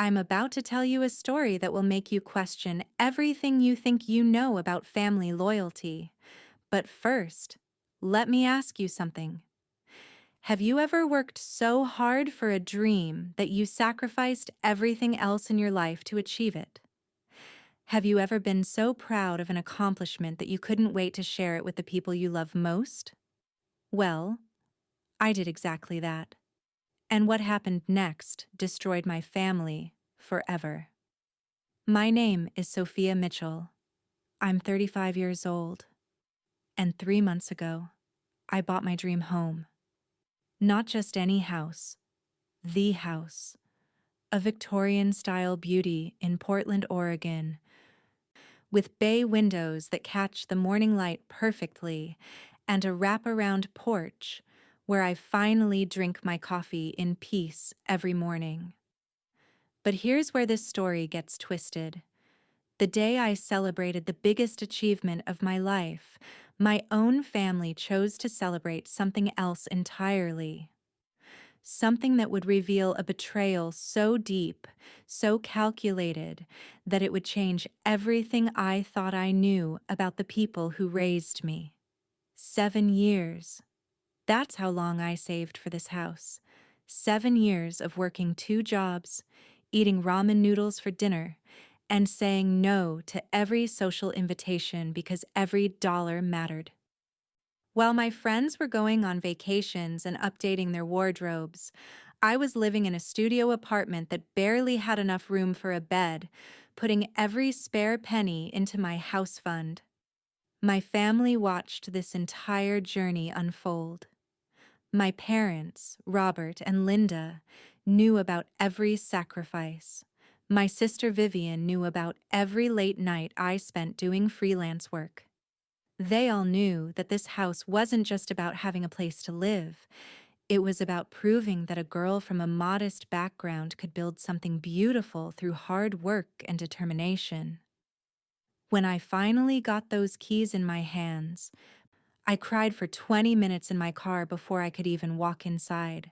I'm about to tell you a story that will make you question everything you think you know about family loyalty. But first, let me ask you something. Have you ever worked so hard for a dream that you sacrificed everything else in your life to achieve it? Have you ever been so proud of an accomplishment that you couldn't wait to share it with the people you love most? Well, I did exactly that. And what happened next destroyed my family forever. My name is Sophia Mitchell. I'm 35 years old. And 3 months ago, I bought my dream home. Not just any house, the house. A Victorian-style beauty in Portland, Oregon, with bay windows that catch the morning light perfectly and a wraparound porch where I finally drink my coffee in peace every morning. But here's where this story gets twisted. The day I celebrated the biggest achievement of my life, my own family chose to celebrate something else entirely. Something that would reveal a betrayal so deep, so calculated, that it would change everything I thought I knew about the people who raised me. 7 years. That's how long I saved for this house. 7 years of working 2 jobs, eating ramen noodles for dinner, and saying no to every social invitation because every dollar mattered. While my friends were going on vacations and updating their wardrobes, I was living in a studio apartment that barely had enough room for a bed, putting every spare penny into my house fund. My family watched this entire journey unfold. My parents, Robert and Linda, knew about every sacrifice. My sister Vivian knew about every late night I spent doing freelance work. They all knew that this house wasn't just about having a place to live. It was about proving that a girl from a modest background could build something beautiful through hard work and determination. When I finally got those keys in my hands, I cried for 20 minutes in my car before I could even walk inside.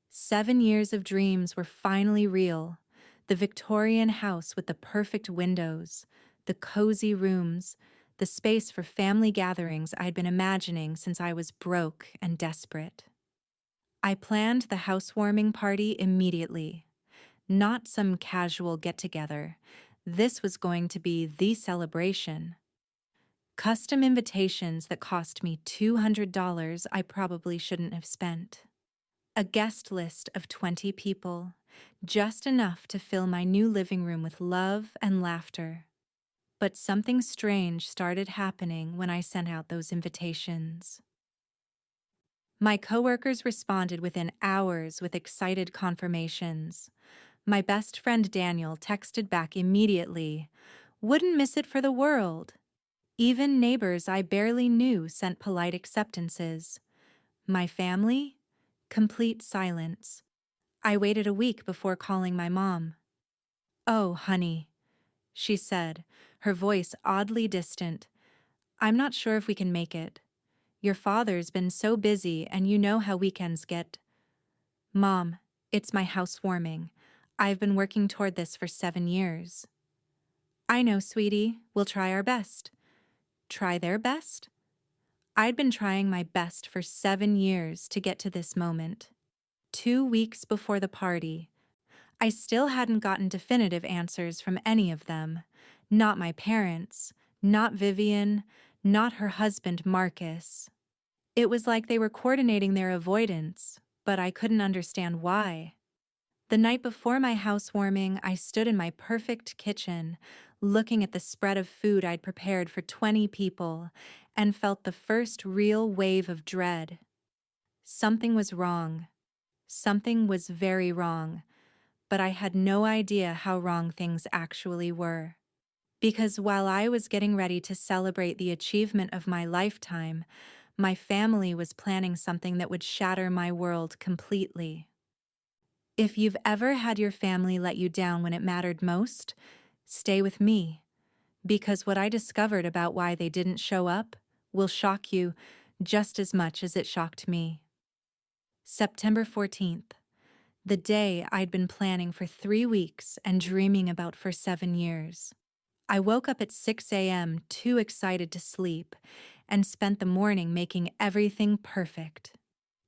7 years of dreams were finally real. The Victorian house with the perfect windows, the cozy rooms, the space for family gatherings I'd been imagining since I was broke and desperate. I planned the housewarming party immediately. Not some casual get-together. This was going to be the celebration. Custom invitations that cost me $200 I probably shouldn't have spent. A guest list of 20 people, just enough to fill my new living room with love and laughter. But something strange started happening when I sent out those invitations. My coworkers responded within hours with excited confirmations. My best friend Daniel texted back immediately, "Wouldn't miss it for the world." Even neighbors I barely knew sent polite acceptances. My family? Complete silence. I waited a week before calling my mom. "Oh, honey," she said, her voice oddly distant. "I'm not sure if we can make it. Your father's been so busy and you know how weekends get." "Mom, it's my housewarming. I've been working toward this for 7 years." "I know, sweetie. We'll try our best." Try their best? I'd been trying my best for 7 years to get to this moment. 2 weeks before the party, I still hadn't gotten definitive answers from any of them. Not my parents, not Vivian, not her husband Marcus. It was like they were coordinating their avoidance, but I couldn't understand why. The night before my housewarming, I stood in my perfect kitchen, looking at the spread of food I'd prepared for 20 people, and felt the first real wave of dread. Something was wrong. Something was very wrong, but I had no idea how wrong things actually were. Because while I was getting ready to celebrate the achievement of my lifetime, my family was planning something that would shatter my world completely. If you've ever had your family let you down when it mattered most, stay with me, because what I discovered about why they didn't show up will shock you just as much as it shocked me. September 14th. The day I'd been planning for 3 weeks and dreaming about for 7 years. I woke up at 6 a.m., too excited to sleep, and spent the morning making everything perfect.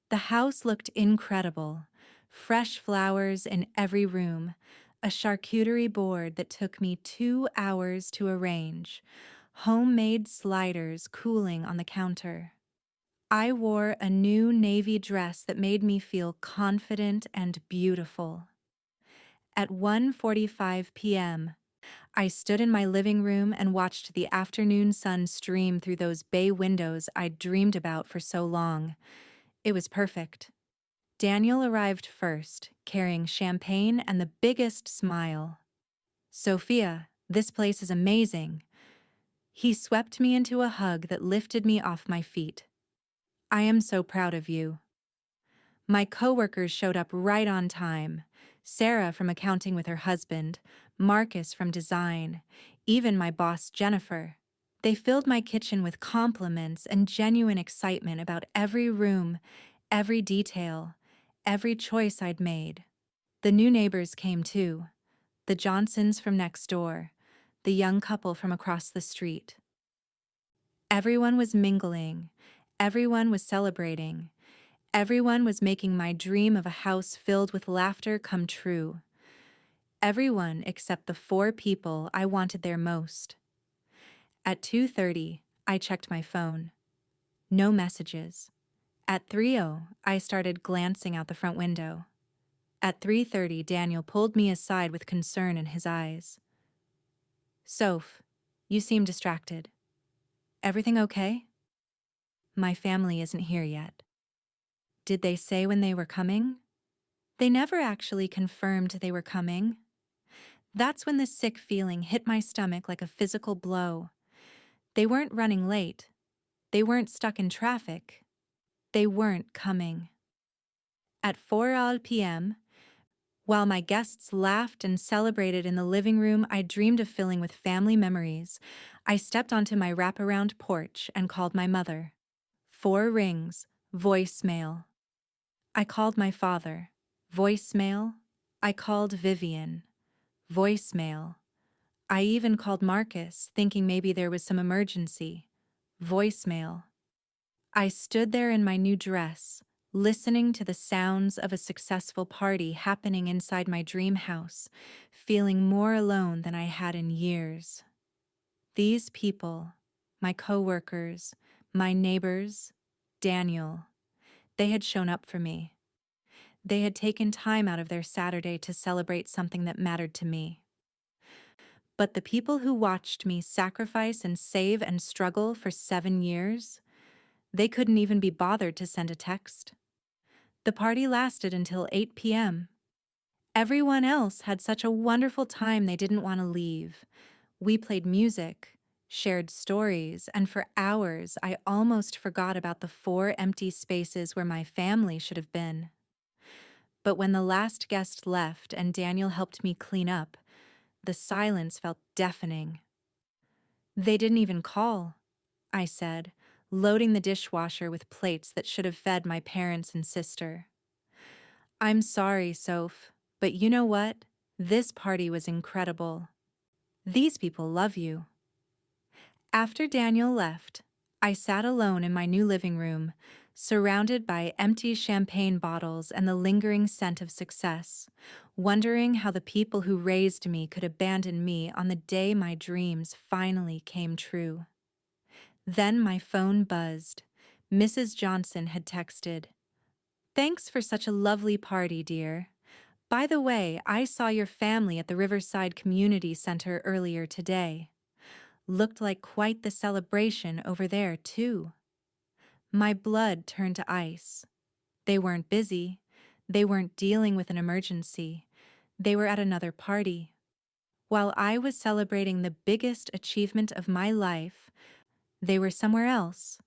The house looked incredible. Fresh flowers in every room, a charcuterie board that took me 2 hours to arrange, homemade sliders cooling on the counter. I wore a new navy dress that made me feel confident and beautiful. At 1:45 p.m., I stood in my living room and watched the afternoon sun stream through those bay windows I'd dreamed about for so long. It was perfect. Daniel arrived first, carrying champagne and the biggest smile. "Sophia, this place is amazing." He swept me into a hug that lifted me off my feet. "I am so proud of you." My coworkers showed up right on time. Sarah from accounting with her husband, Marcus from design, even my boss Jennifer. They filled my kitchen with compliments and genuine excitement about every room, every detail, every choice I'd made. The new neighbors came too. The Johnsons from next door, the young couple from across the street. Everyone was mingling. Everyone was celebrating. Everyone was making my dream of a house filled with laughter come true. Everyone except the 4 people I wanted there most. At 2:30, I checked my phone. No messages. At 3:00, I started glancing out the front window. At 3:30, Daniel pulled me aside with concern in his eyes. "Soph, you seem distracted. Everything okay?" "My family isn't here yet." "Did they say when they were coming?" "They never actually confirmed they were coming." That's when the sick feeling hit my stomach like a physical blow. They weren't running late. They weren't stuck in traffic. They weren't coming. At 4 p.m., while my guests laughed and celebrated in the living room I dreamed of filling with family memories, I stepped onto my wraparound porch and called my mother. 4 rings, voicemail. I called my father. Voicemail. I called Vivian. Voicemail. I even called Marcus, thinking maybe there was some emergency. Voicemail. I stood there in my new dress, listening to the sounds of a successful party happening inside my dream house, feeling more alone than I had in years. These people, my coworkers, my neighbors, Daniel, they had shown up for me. They had taken time out of their Saturday to celebrate something that mattered to me. But the people who watched me sacrifice and save and struggle for 7 years, they couldn't even be bothered to send a text. The party lasted until 8 p.m. Everyone else had such a wonderful time they didn't want to leave. We played music, shared stories, and for hours I almost forgot about the 4 empty spaces where my family should have been. But when the last guest left and Daniel helped me clean up, the silence felt deafening. "They didn't even call," I said, loading the dishwasher with plates that should have fed my parents and sister. "I'm sorry, Soph, but you know what? This party was incredible. These people love you." After Daniel left, I sat alone in my new living room, surrounded by empty champagne bottles and the lingering scent of success, wondering how the people who raised me could abandon me on the day my dreams finally came true. Then my phone buzzed. Mrs. Johnson had texted, "Thanks for such a lovely party, dear. By the way, I saw your family at the Riverside Community Center earlier today. Looked like quite the celebration over there, too." My blood turned to ice. They weren't busy. They weren't dealing with an emergency. They were at another party. While I was celebrating the biggest achievement of my life, they were somewhere else,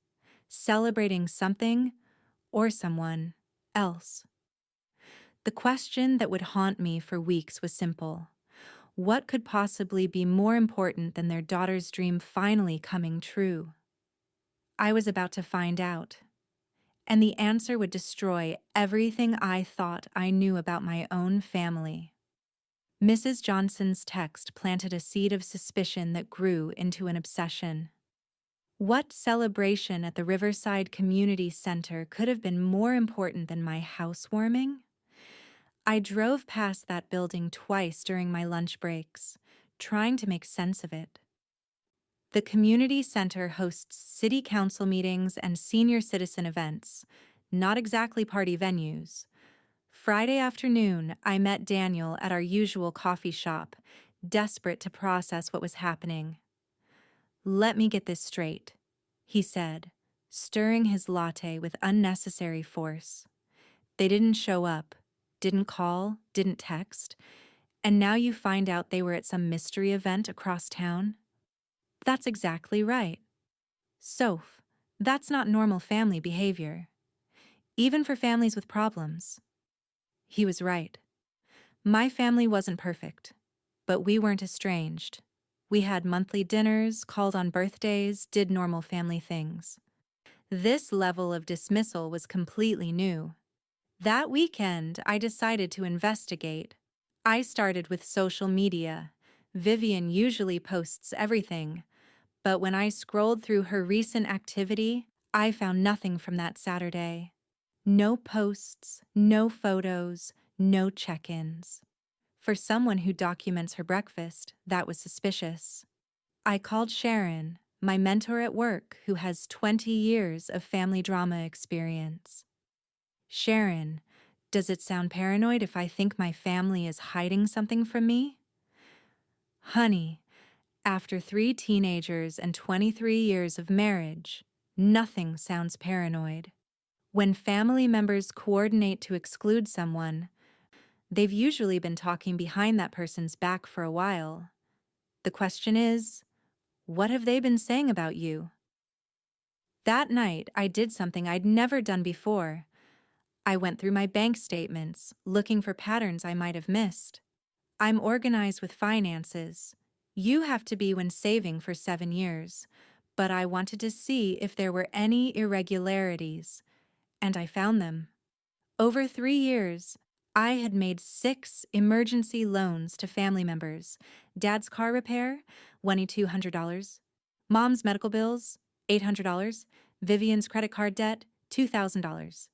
celebrating something or someone else. The question that would haunt me for weeks was simple. What could possibly be more important than their daughter's dream finally coming true? I was about to find out. And the answer would destroy everything I thought I knew about my own family. Mrs. Johnson's text planted a seed of suspicion that grew into an obsession. What celebration at the Riverside Community Center could have been more important than my housewarming? I drove past that building twice during my lunch breaks, trying to make sense of it. The community center hosts city council meetings and senior citizen events, not exactly party venues. Friday afternoon, I met Daniel at our usual coffee shop, desperate to process what was happening. "Let me get this straight," he said, stirring his latte with unnecessary force. "They didn't show up, didn't call, didn't text, and now you find out they were at some mystery event across town?" "That's exactly right. Soph, that's not normal family behavior, even for families with problems." He was right. My family wasn't perfect, but we weren't estranged. We had monthly dinners, called on birthdays, did normal family things. This level of dismissal was completely new. That weekend, I decided to investigate. I started with social media. Vivian usually posts everything, but when I scrolled through her recent activity, I found nothing from that Saturday. No posts, no photos, no check-ins. For someone who documents her breakfast, that was suspicious. I called Sharon, my mentor at work who has 20 years of family drama experience. "Sharon, does it sound paranoid if I think my family is hiding something from me?" "Honey, after 3 teenagers and 23 years of marriage, nothing sounds paranoid. When family members coordinate to exclude someone, they've usually been talking behind that person's back for a while. The question is, what have they been saying about you?" That night, I did something I'd never done before. I went through my bank statements, looking for patterns I might have missed. I'm organized with finances. You have to be when saving for 7 years. But I wanted to see if there were any irregularities, and I found them. Over 3 years, I had made 6 emergency loans to family members. Dad's car repair, $2,200. Mom's medical bills, $800. Vivian's credit card debt, $2,000.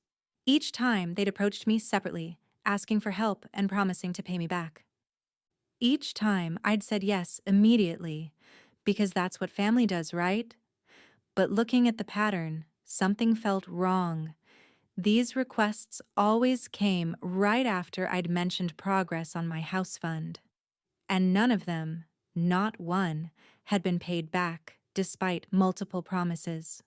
Each time, they'd approached me separately, asking for help and promising to pay me back. Each time, I'd said yes immediately, because that's what family does, right? But looking at the pattern, something felt wrong. These requests always came right after I'd mentioned progress on my house fund. And none of them, not one, had been paid back, despite multiple promises.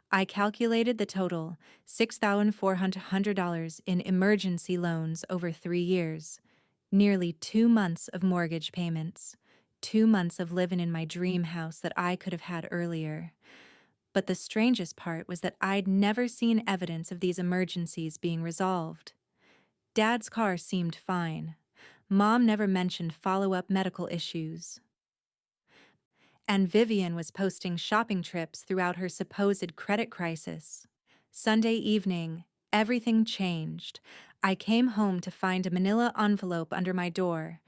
I calculated the total, $6,400 in emergency loans over 3 years, nearly 2 months of mortgage payments, 2 months of living in my dream house that I could have had earlier. But the strangest part was that I'd never seen evidence of these emergencies being resolved. Dad's car seemed fine. Mom never mentioned follow-up medical issues. And Vivian was posting shopping trips throughout her supposed credit crisis. Sunday evening, everything changed. I came home to find a manila envelope under my door.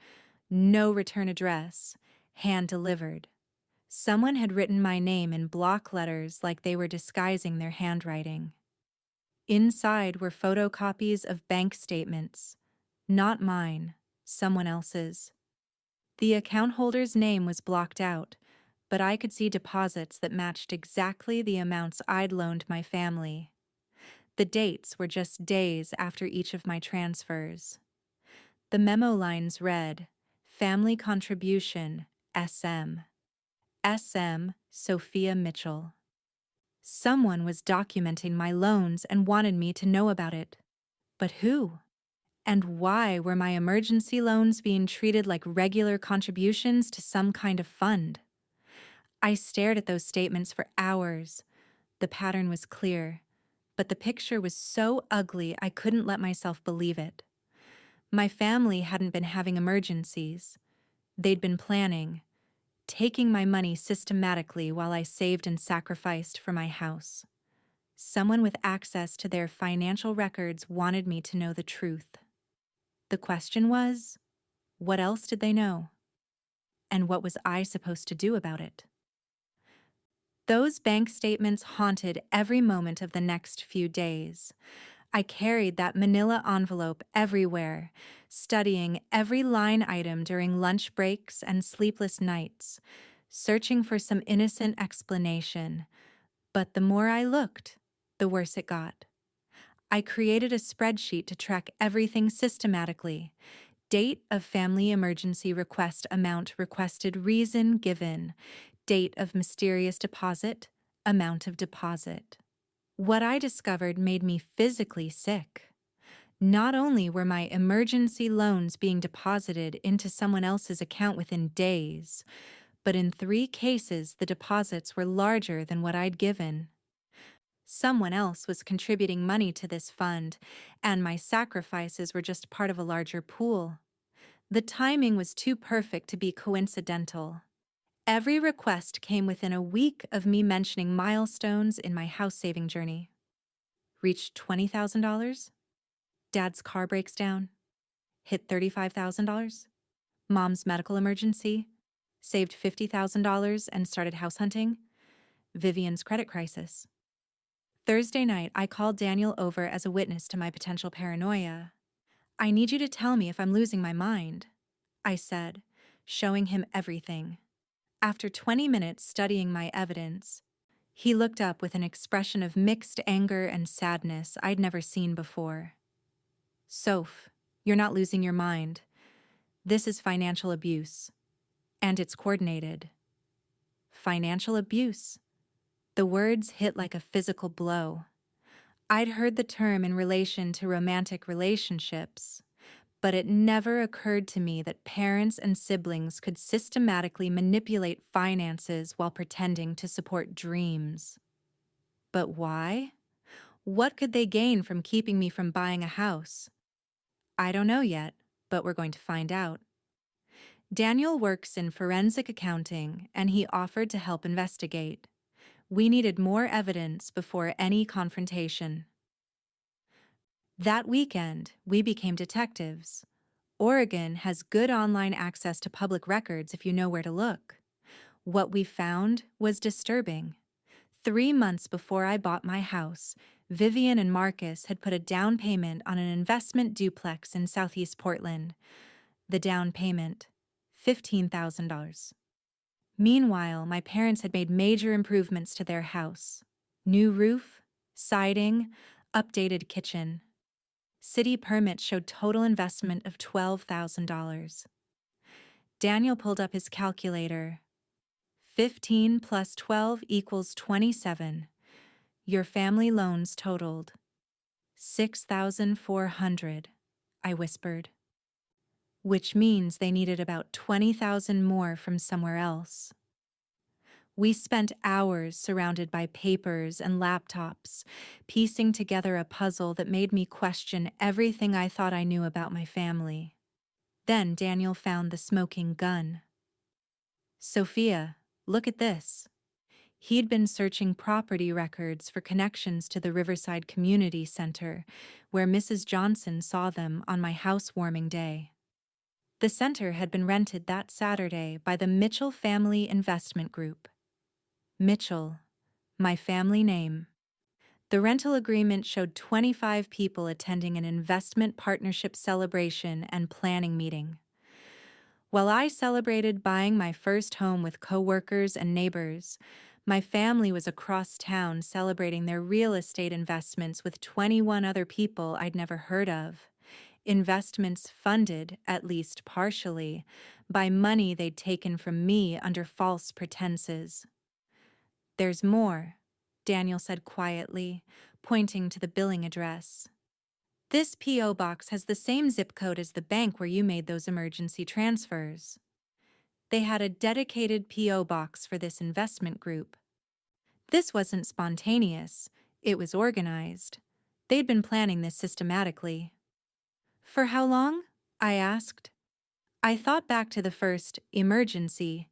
No return address. Hand-delivered. Someone had written my name in block letters like they were disguising their handwriting. Inside were photocopies of bank statements. Not mine, someone else's. The account holder's name was blocked out, but I could see deposits that matched exactly the amounts I'd loaned my family. The dates were just days after each of my transfers. The memo lines read, "Family Contribution, SM. SM, Sophia Mitchell." Someone was documenting my loans and wanted me to know about it. But who? And why were my emergency loans being treated like regular contributions to some kind of fund? I stared at those statements for hours. The pattern was clear, but the picture was so ugly I couldn't let myself believe it. My family hadn't been having emergencies. They'd been planning, taking my money systematically while I saved and sacrificed for my house. Someone with access to their financial records wanted me to know the truth. The question was, what else did they know? And what was I supposed to do about it? Those bank statements haunted every moment of the next few days. I carried that manila envelope everywhere, studying every line item during lunch breaks and sleepless nights, searching for some innocent explanation. But the more I looked, the worse it got. I created a spreadsheet to track everything systematically. Date of family emergency request amount requested reason given. Date of mysterious deposit, amount of deposit. What I discovered made me physically sick. Not only were my emergency loans being deposited into someone else's account within days, but in 3 cases the deposits were larger than what I'd given. Someone else was contributing money to this fund, and my sacrifices were just part of a larger pool. The timing was too perfect to be coincidental. Every request came within a week of me mentioning milestones in my house-saving journey. Reached $20,000? Dad's car breaks down. Hit $35,000? Mom's medical emergency? Saved $50,000 and started house hunting? Vivian's credit crisis. Thursday night, I called Daniel over as a witness to my potential paranoia. I need you to tell me if I'm losing my mind, I said, showing him everything. After 20 minutes studying my evidence, he looked up with an expression of mixed anger and sadness I'd never seen before. Soph, you're not losing your mind. This is financial abuse. And it's coordinated. Financial abuse. The words hit like a physical blow. I'd heard the term in relation to romantic relationships, but it never occurred to me that parents and siblings could systematically manipulate finances while pretending to support dreams. But why? What could they gain from keeping me from buying a house? I don't know yet, but we're going to find out. Daniel works in forensic accounting, and he offered to help investigate. We needed more evidence before any confrontation. That weekend, we became detectives. Oregon has good online access to public records if you know where to look. What we found was disturbing. 3 months before I bought my house, Vivian and Marcus had put a down payment on an investment duplex in Southeast Portland. The down payment, $15,000. Meanwhile, my parents had made major improvements to their house. New roof, siding, updated kitchen. City permits showed total investment of $12,000. Daniel pulled up his calculator. 15 plus 12 equals 27. Your family loans totaled $6,400, I whispered. Which means they needed about $20,000 more from somewhere else. We spent hours surrounded by papers and laptops, piecing together a puzzle that made me question everything I thought I knew about my family. Then Daniel found the smoking gun. Sophia, look at this. He'd been searching property records for connections to the Riverside Community Center, where Mrs. Johnson saw them on my housewarming day. The center had been rented that Saturday by the Mitchell Family Investment Group. Mitchell, my family name. The rental agreement showed 25 people attending an investment partnership celebration and planning meeting. While I celebrated buying my first home with coworkers and neighbors, my family was across town celebrating their real estate investments with 21 other people I'd never heard of. Investments funded, at least partially, by money they'd taken from me under false pretenses. There's more, Daniel said quietly, pointing to the billing address. This P.O. box has the same zip code as the bank where you made those emergency transfers. They had a dedicated P.O. box for this investment group. This wasn't spontaneous, it was organized. They'd been planning this systematically. For how long? I asked. I thought back to the first emergency,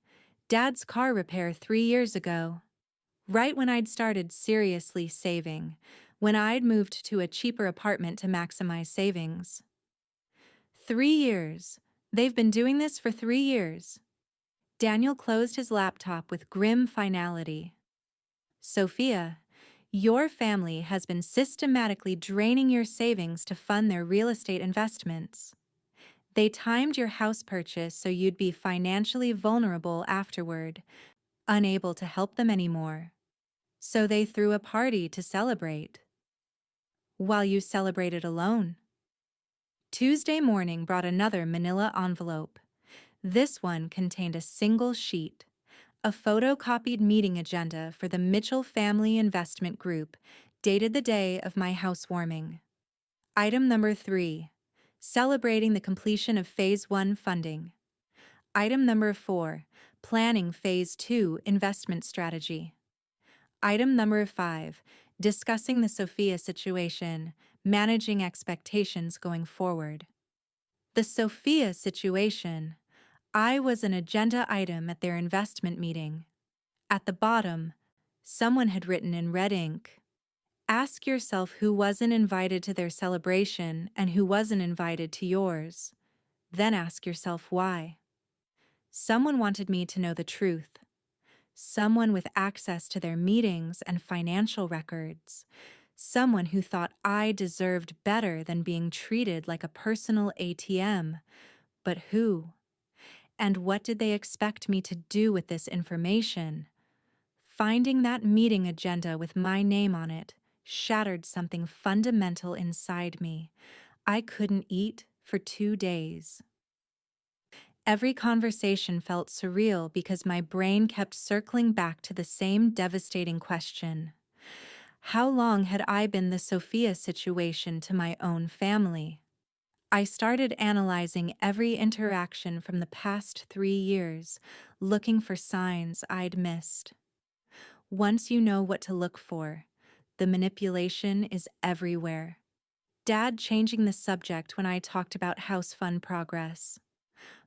Dad's car repair 3 years ago. right when I'd started seriously saving, when I'd moved to a cheaper apartment to maximize savings. 3 years. They've been doing this for 3 years. Daniel closed his laptop with grim finality. Sophia, your family has been systematically draining your savings to fund their real estate investments. They timed your house purchase so you'd be financially vulnerable afterward, unable to help them anymore. So they threw a party to celebrate. While you celebrated alone. Tuesday morning brought another manila envelope. This one contained a single sheet, a photocopied meeting agenda for the Mitchell Family Investment Group, dated the day of my housewarming. Item number 3, celebrating the completion of Phase 1 funding. Item number 4, planning Phase 2 investment strategy. Item number 5, discussing the Sophia situation, managing expectations going forward. The Sophia situation. I was an agenda item at their investment meeting. At the bottom, someone had written in red ink, "Ask yourself who wasn't invited to their celebration and who wasn't invited to yours. Then ask yourself why." Someone wanted me to know the truth. Someone with access to their meetings and financial records. Someone who thought I deserved better than being treated like a personal ATM. But who? And what did they expect me to do with this information? Finding that meeting agenda with my name on it shattered something fundamental inside me. I couldn't eat for 2 days. Every conversation felt surreal because my brain kept circling back to the same devastating question. How long had I been the Sophia situation to my own family? I started analyzing every interaction from the past 3 years, looking for signs I'd missed. Once you know what to look for, the manipulation is everywhere. Dad changing the subject when I talked about house fund progress.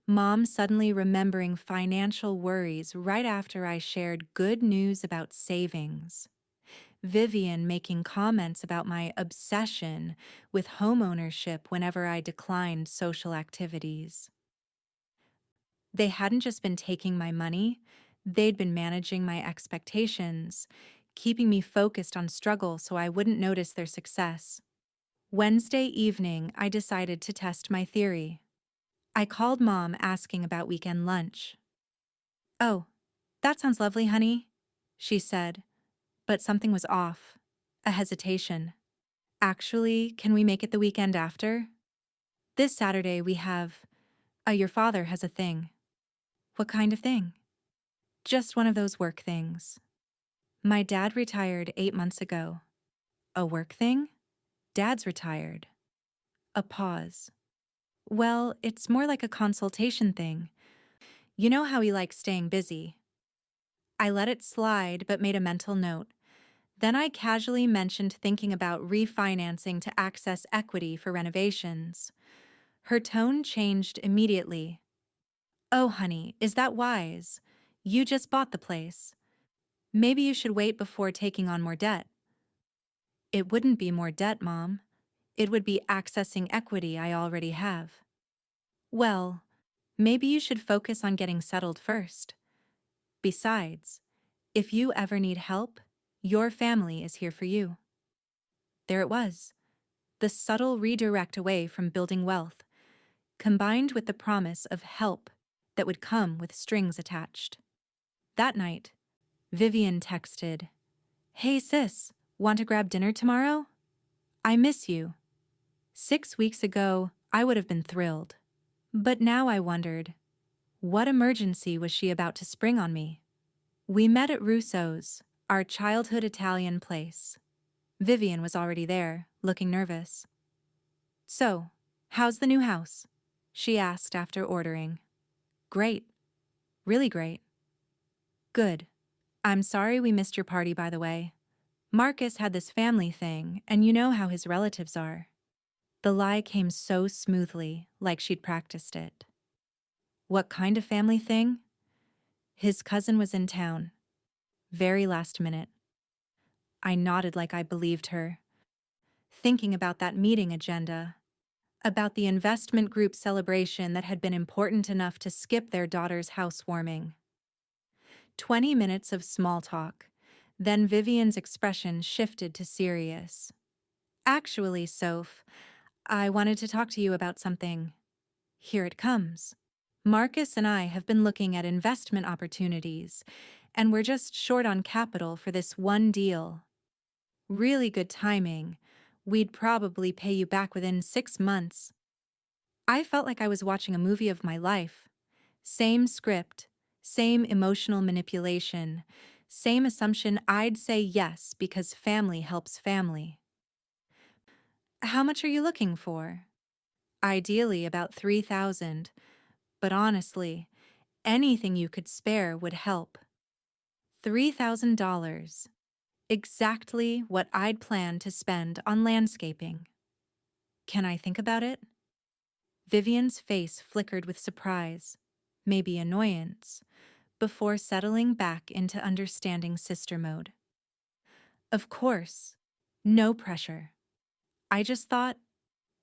Mom suddenly remembering financial worries right after I shared good news about savings. Vivian making comments about my obsession with homeownership whenever I declined social activities. They hadn't just been taking my money, they'd been managing my expectations, keeping me focused on struggle so I wouldn't notice their success. Wednesday evening, I decided to test my theory. I called Mom asking about weekend lunch. "Oh, that sounds lovely, honey," she said, but something was off. A hesitation. "Actually, can we make it the weekend after? This Saturday we have, your father has a thing." "What kind of thing?" "Just one of those work things. My dad retired 8 months ago." "A work thing?" "Dad's retired." A pause. "Well, it's more like a consultation thing. You know how he likes staying busy." I let it slide but made a mental note. Then I casually mentioned thinking about refinancing to access equity for renovations. Her tone changed immediately. "Oh, honey, is that wise? You just bought the place. Maybe you should wait before taking on more debt." "It wouldn't be more debt, Mom. It would be accessing equity I already have." "Well, maybe you should focus on getting settled first. Besides, if you ever need help, your family is here for you." There it was, the subtle redirect away from building wealth, combined with the promise of help that would come with strings attached. That night, Vivian texted, "Hey sis, want to grab dinner tomorrow? I miss you." 6 weeks ago, I would have been thrilled. But now I wondered, what emergency was she about to spring on me? We met at Russo's, our childhood Italian place. Vivian was already there, looking nervous. "So, how's the new house?" she asked after ordering. "Great. Really great." "Good. I'm sorry we missed your party, by the way. Marcus had this family thing, and you know how his relatives are." The lie came so smoothly, like she'd practiced it. "What kind of family thing?" "His cousin was in town. Very last minute. I nodded like I believed her, thinking about that meeting agenda, about the investment group celebration that had been important enough to skip their daughter's housewarming. 20 minutes of small talk. Then Vivian's expression shifted to serious. Actually, Soph, I wanted to talk to you about something. Here it comes. Marcus and I have been looking at investment opportunities, and we're just short on capital for this one deal. Really good timing. We'd probably pay you back within 6 months. I felt like I was watching a movie of my life. Same script, same emotional manipulation, same assumption I'd say yes because family helps family. How much are you looking for? Ideally about 3,000, but honestly, anything you could spare would help. $3,000. Exactly what I'd planned to spend on landscaping. Can I think about it? Vivian's face flickered with surprise, maybe annoyance, before settling back into understanding sister mode. Of course. No pressure. I just thought,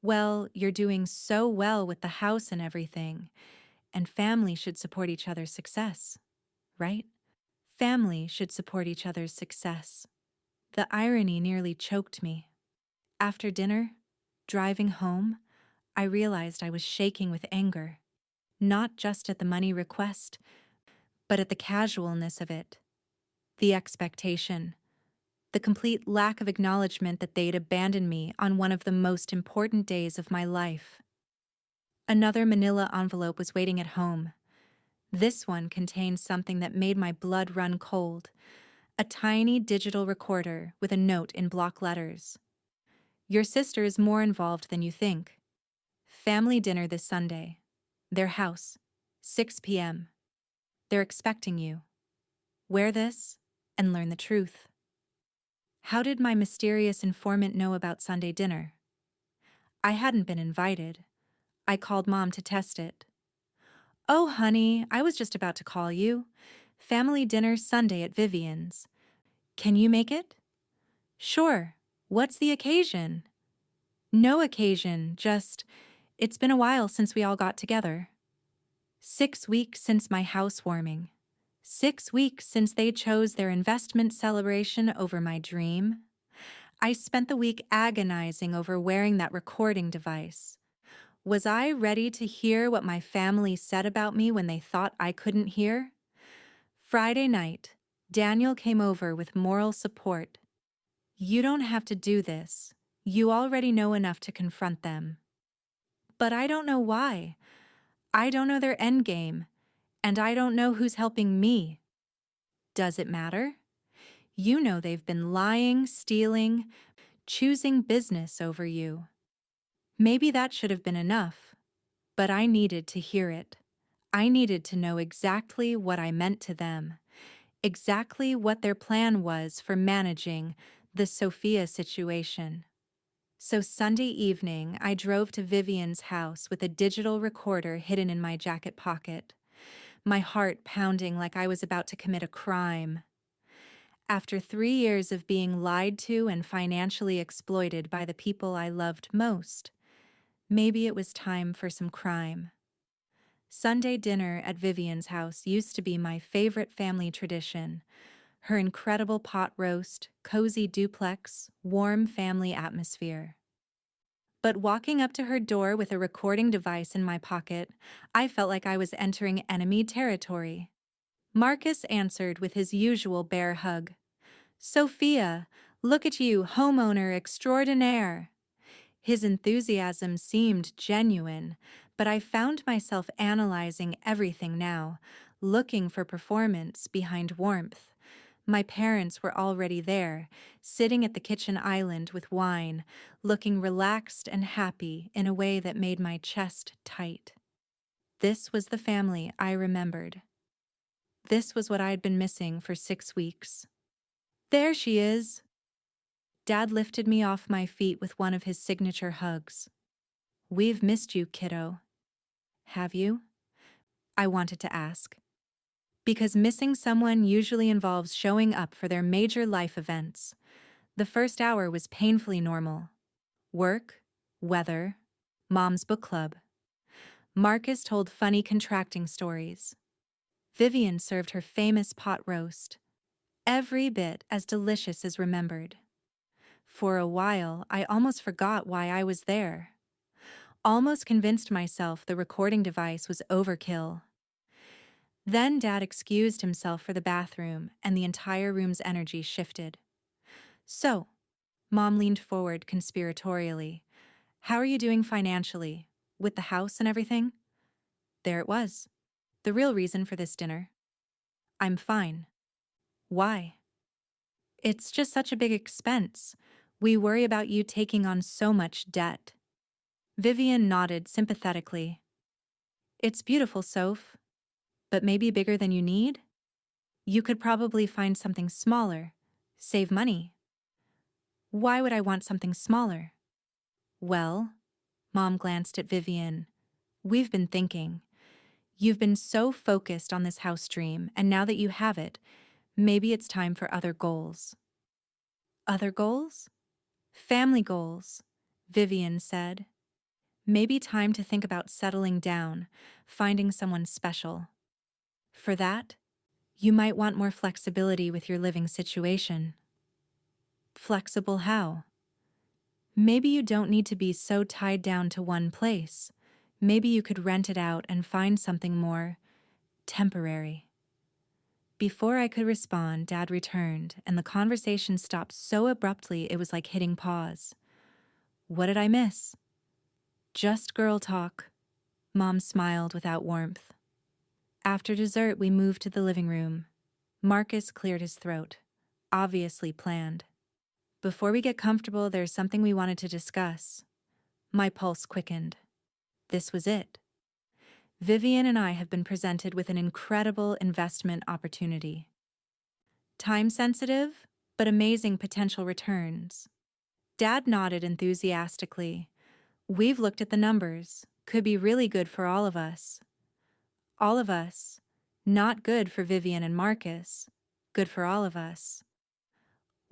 well, you're doing so well with the house and everything, and family should support each other's success, right? Family should support each other's success. The irony nearly choked me. After dinner, driving home, I realized I was shaking with anger, not just at the money request, but at the casualness of it, the expectation, the complete lack of acknowledgement that they'd abandoned me on one of the most important days of my life. Another manila envelope was waiting at home. This one contained something that made my blood run cold, a tiny digital recorder with a note in block letters. Your sister is more involved than you think. Family dinner this Sunday. Their house, 6 p.m. They're expecting you. Wear this and learn the truth. How did my mysterious informant know about Sunday dinner? I hadn't been invited. I called Mom to test it. Oh, honey, I was just about to call you. Family dinner Sunday at Vivian's. Can you make it? Sure. What's the occasion? No occasion, just, it's been a while since we all got together. 6 weeks since my housewarming. 6 weeks since they chose their investment celebration over my dream. I spent the week agonizing over wearing that recording device. Was I ready to hear what my family said about me when they thought I couldn't hear? Friday night, Daniel came over with moral support. You don't have to do this. You already know enough to confront them. But I don't know why. I don't know their endgame, and I don't know who's helping me. Does it matter? You know they've been lying, stealing, choosing business over you. Maybe that should have been enough, but I needed to hear it. I needed to know exactly what I meant to them, exactly what their plan was for managing the Sophia situation. So Sunday evening, I drove to Vivian's house with a digital recorder hidden in my jacket pocket, my heart pounding like I was about to commit a crime. After 3 years of being lied to and financially exploited by the people I loved most, maybe it was time for some crime. Sunday dinner at Vivian's house used to be my favorite family tradition. Her incredible pot roast, cozy duplex, warm family atmosphere. But walking up to her door with a recording device in my pocket, I felt like I was entering enemy territory. Marcus answered with his usual bear hug. Sophia, look at you, homeowner extraordinaire. His enthusiasm seemed genuine, but I found myself analyzing everything now, looking for performance behind warmth. My parents were already there, sitting at the kitchen island with wine, looking relaxed and happy in a way that made my chest tight. This was the family I remembered. This was what I had been missing for 6 weeks. There she is. Dad lifted me off my feet with one of his signature hugs. We've missed you, kiddo. Have you? I wanted to ask. Because missing someone usually involves showing up for their major life events. The first hour was painfully normal. Work, weather, Mom's book club. Marcus told funny contracting stories. Vivian served her famous pot roast, every bit as delicious as remembered. For a while, I almost forgot why I was there. Almost convinced myself the recording device was overkill. Then Dad excused himself for the bathroom, and the entire room's energy shifted. So, Mom leaned forward conspiratorially. How are you doing financially? With the house and everything? There it was. The real reason for this dinner. I'm fine. Why? It's just such a big expense. We worry about you taking on so much debt. Vivian nodded sympathetically. It's beautiful, Soph, but maybe bigger than you need? You could probably find something smaller. Save money. Why would I want something smaller? Well, Mom glanced at Vivian. We've been thinking. You've been so focused on this house dream, and now that you have it, maybe it's time for other goals. Other goals? Family goals, Vivian said. Maybe time to think about settling down, finding someone special. For that, you might want more flexibility with your living situation. Flexible how? Maybe you don't need to be so tied down to one place. Maybe you could rent it out and find something more temporary. Before I could respond, Dad returned, and the conversation stopped so abruptly it was like hitting pause. What did I miss? Just girl talk. Mom smiled without warmth. After dessert, we moved to the living room. Marcus cleared his throat, obviously planned. Before we get comfortable, there's something we wanted to discuss. My pulse quickened. This was it. Vivian and I have been presented with an incredible investment opportunity. Time-sensitive, but amazing potential returns. Dad nodded enthusiastically. We've looked at the numbers. Could be really good for all of us. All of us. Not good for Vivian and Marcus. Good for all of us.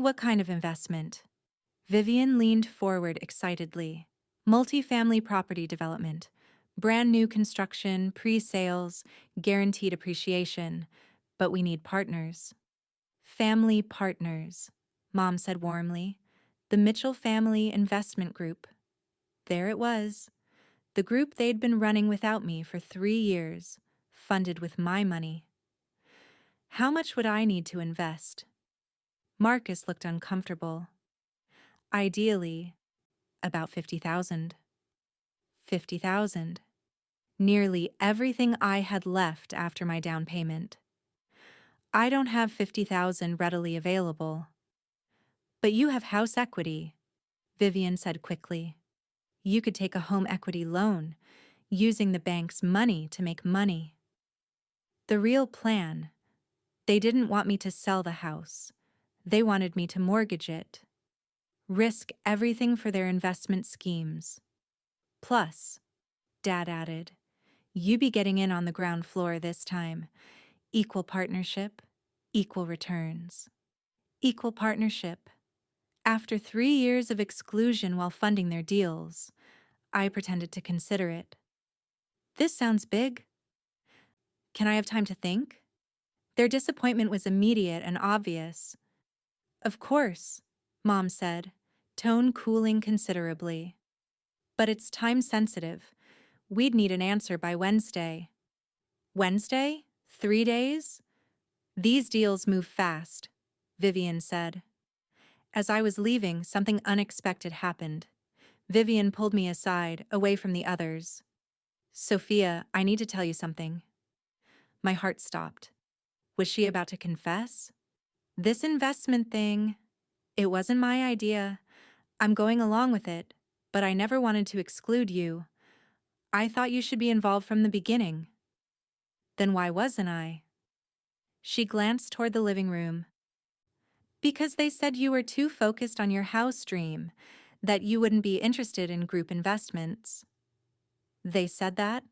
What kind of investment? Vivian leaned forward excitedly. Multifamily property development. Brand new construction, pre-sales, guaranteed appreciation. But we need partners. Family partners, Mom said warmly. The Mitchell Family Investment Group. There it was. The group they'd been running without me for 3 years, funded with my money. How much would I need to invest? Marcus looked uncomfortable. Ideally, about 50,000. 50,000. Nearly everything I had left after my down payment. I don't have 50,000 readily available. But you have house equity, Vivian said quickly. You could take a home equity loan, using the bank's money to make money. The real plan. They didn't want me to sell the house. They wanted me to mortgage it. Risk everything for their investment schemes. Plus, Dad added, you be getting in on the ground floor this time. Equal partnership, equal returns. Equal partnership. After 3 years of exclusion while funding their deals, I pretended to consider it. This sounds big. Can I have time to think? Their disappointment was immediate and obvious. Of course, Mom said, tone cooling considerably. But it's time sensitive. We'd need an answer by Wednesday. Wednesday? 3 days? These deals move fast, Vivian said. As I was leaving, something unexpected happened. Vivian pulled me aside, away from the others. Sophia, I need to tell you something. My heart stopped. Was she about to confess? This investment thing, it wasn't my idea. I'm going along with it, but I never wanted to exclude you. I thought you should be involved from the beginning. Then why wasn't I? She glanced toward the living room. Because they said you were too focused on your house dream, that you wouldn't be interested in group investments. They said that?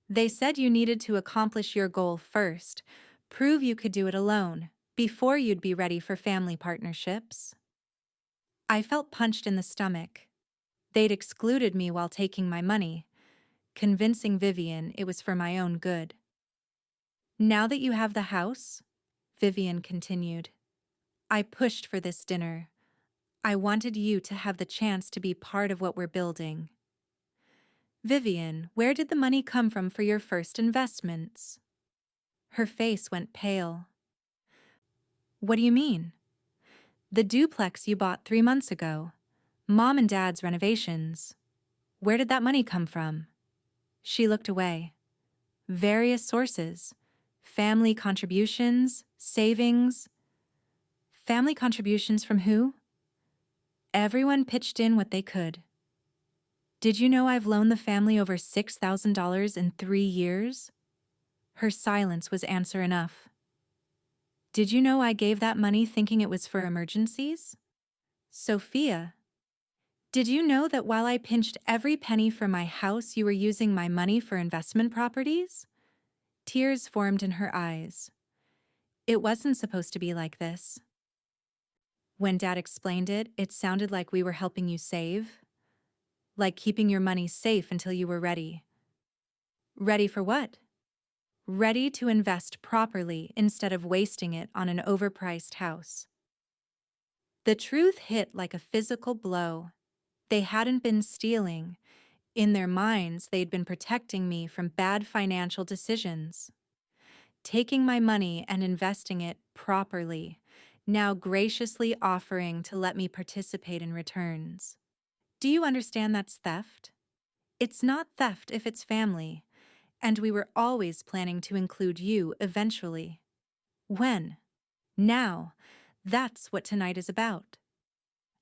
They said you needed to accomplish your goal first, prove you could do it alone, before you'd be ready for family partnerships. I felt punched in the stomach. They'd excluded me while taking my money, convincing Vivian it was for my own good. Now that you have the house, Vivian continued, I pushed for this dinner. I wanted you to have the chance to be part of what we're building. Vivian, where did the money come from for your first investments? Her face went pale. What do you mean? The duplex you bought 3 months ago. Mom and Dad's renovations. Where did that money come from? She looked away. Various sources. Family contributions, savings. Family contributions from who? Everyone pitched in what they could. Did you know I've loaned the family over $6,000 in 3 years? Her silence was answer enough. Did you know I gave that money thinking it was for emergencies? Sophia, did you know that while I pinched every penny for my house, you were using my money for investment properties? Tears formed in her eyes. It wasn't supposed to be like this. When Dad explained it, it sounded like we were helping you save. Like keeping your money safe until you were ready. Ready for what? Ready to invest properly instead of wasting it on an overpriced house. The truth hit like a physical blow. They hadn't been stealing. In their minds, they'd been protecting me from bad financial decisions. Taking my money and investing it properly, now graciously offering to let me participate in returns. Do you understand that's theft? It's not theft if it's family, and we were always planning to include you eventually. When? Now. That's what tonight is about.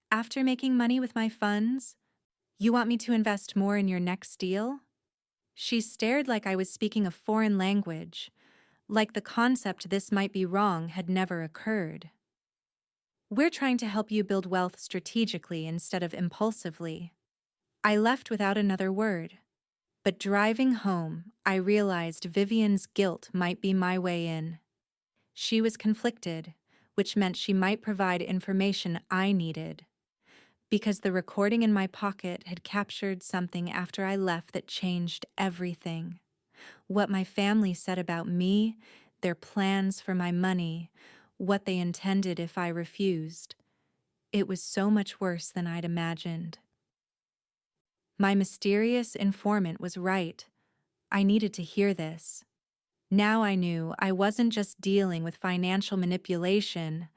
After making money with my funds, you want me to invest more in your next deal? She stared like I was speaking a foreign language, like the concept this might be wrong had never occurred. We're trying to help you build wealth strategically instead of impulsively. I left without another word. But driving home, I realized Vivian's guilt might be my way in. She was conflicted, which meant she might provide information I needed. Because the recording in my pocket had captured something after I left that changed everything. What my family said about me, their plans for my money, what they intended if I refused. It was so much worse than I'd imagined. My mysterious informant was right. I needed to hear this. Now I knew I wasn't just dealing with financial manipulation.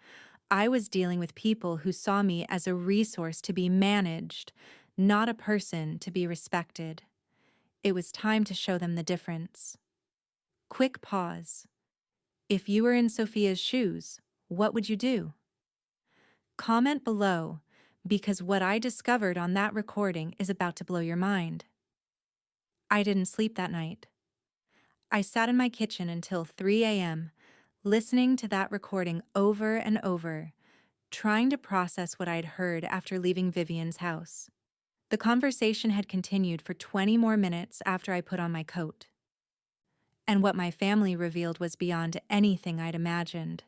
I was dealing with people who saw me as a resource to be managed, not a person to be respected. It was time to show them the difference. Quick pause. If you were in Sophia's shoes, what would you do? Comment below, because what I discovered on that recording is about to blow your mind. I didn't sleep that night. I sat in my kitchen until 3 a.m., listening to that recording over and over, trying to process what I'd heard after leaving Vivian's house. The conversation had continued for 20 more minutes after I put on my coat. And what my family revealed was beyond anything I'd imagined.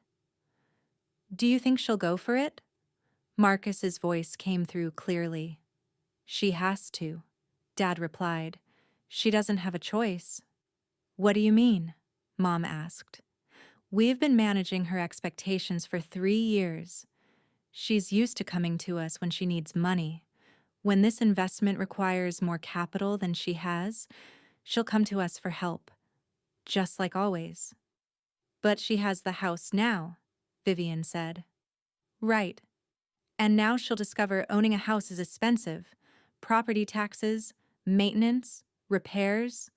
Do you think she'll go for it? Marcus's voice came through clearly. She has to, Dad replied. She doesn't have a choice. What do you mean? Mom asked. We've been managing her expectations for 3 years. She's used to coming to us when she needs money. When this investment requires more capital than she has, she'll come to us for help, just like always. But she has the house now, Vivian said. Right. And now she'll discover owning a house is expensive. Property taxes, maintenance, repairs.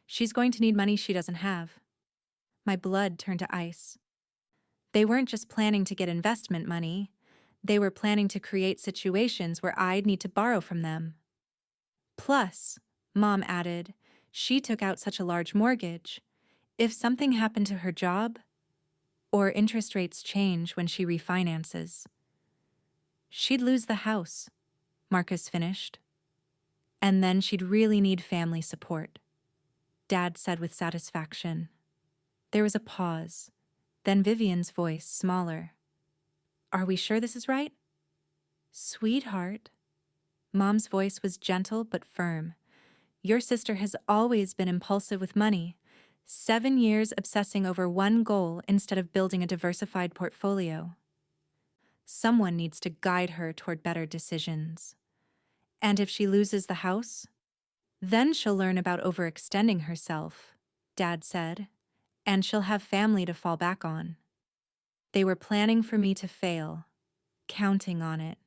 She's going to need money she doesn't have. My blood turned to ice. They weren't just planning to get investment money. They were planning to create situations where I'd need to borrow from them. Plus, Mom added, she took out such a large mortgage. If something happened to her job, or interest rates change when she refinances, she'd lose the house, Marcus finished. And then she'd really need family support, Dad said with satisfaction. There was a pause, then Vivian's voice smaller. Are we sure this is right? Sweetheart, Mom's voice was gentle but firm. Your sister has always been impulsive with money. 7 years obsessing over one goal instead of building a diversified portfolio. Someone needs to guide her toward better decisions. And if she loses the house, then she'll learn about overextending herself, Dad said, and she'll have family to fall back on. They were planning for me to fail, counting on it.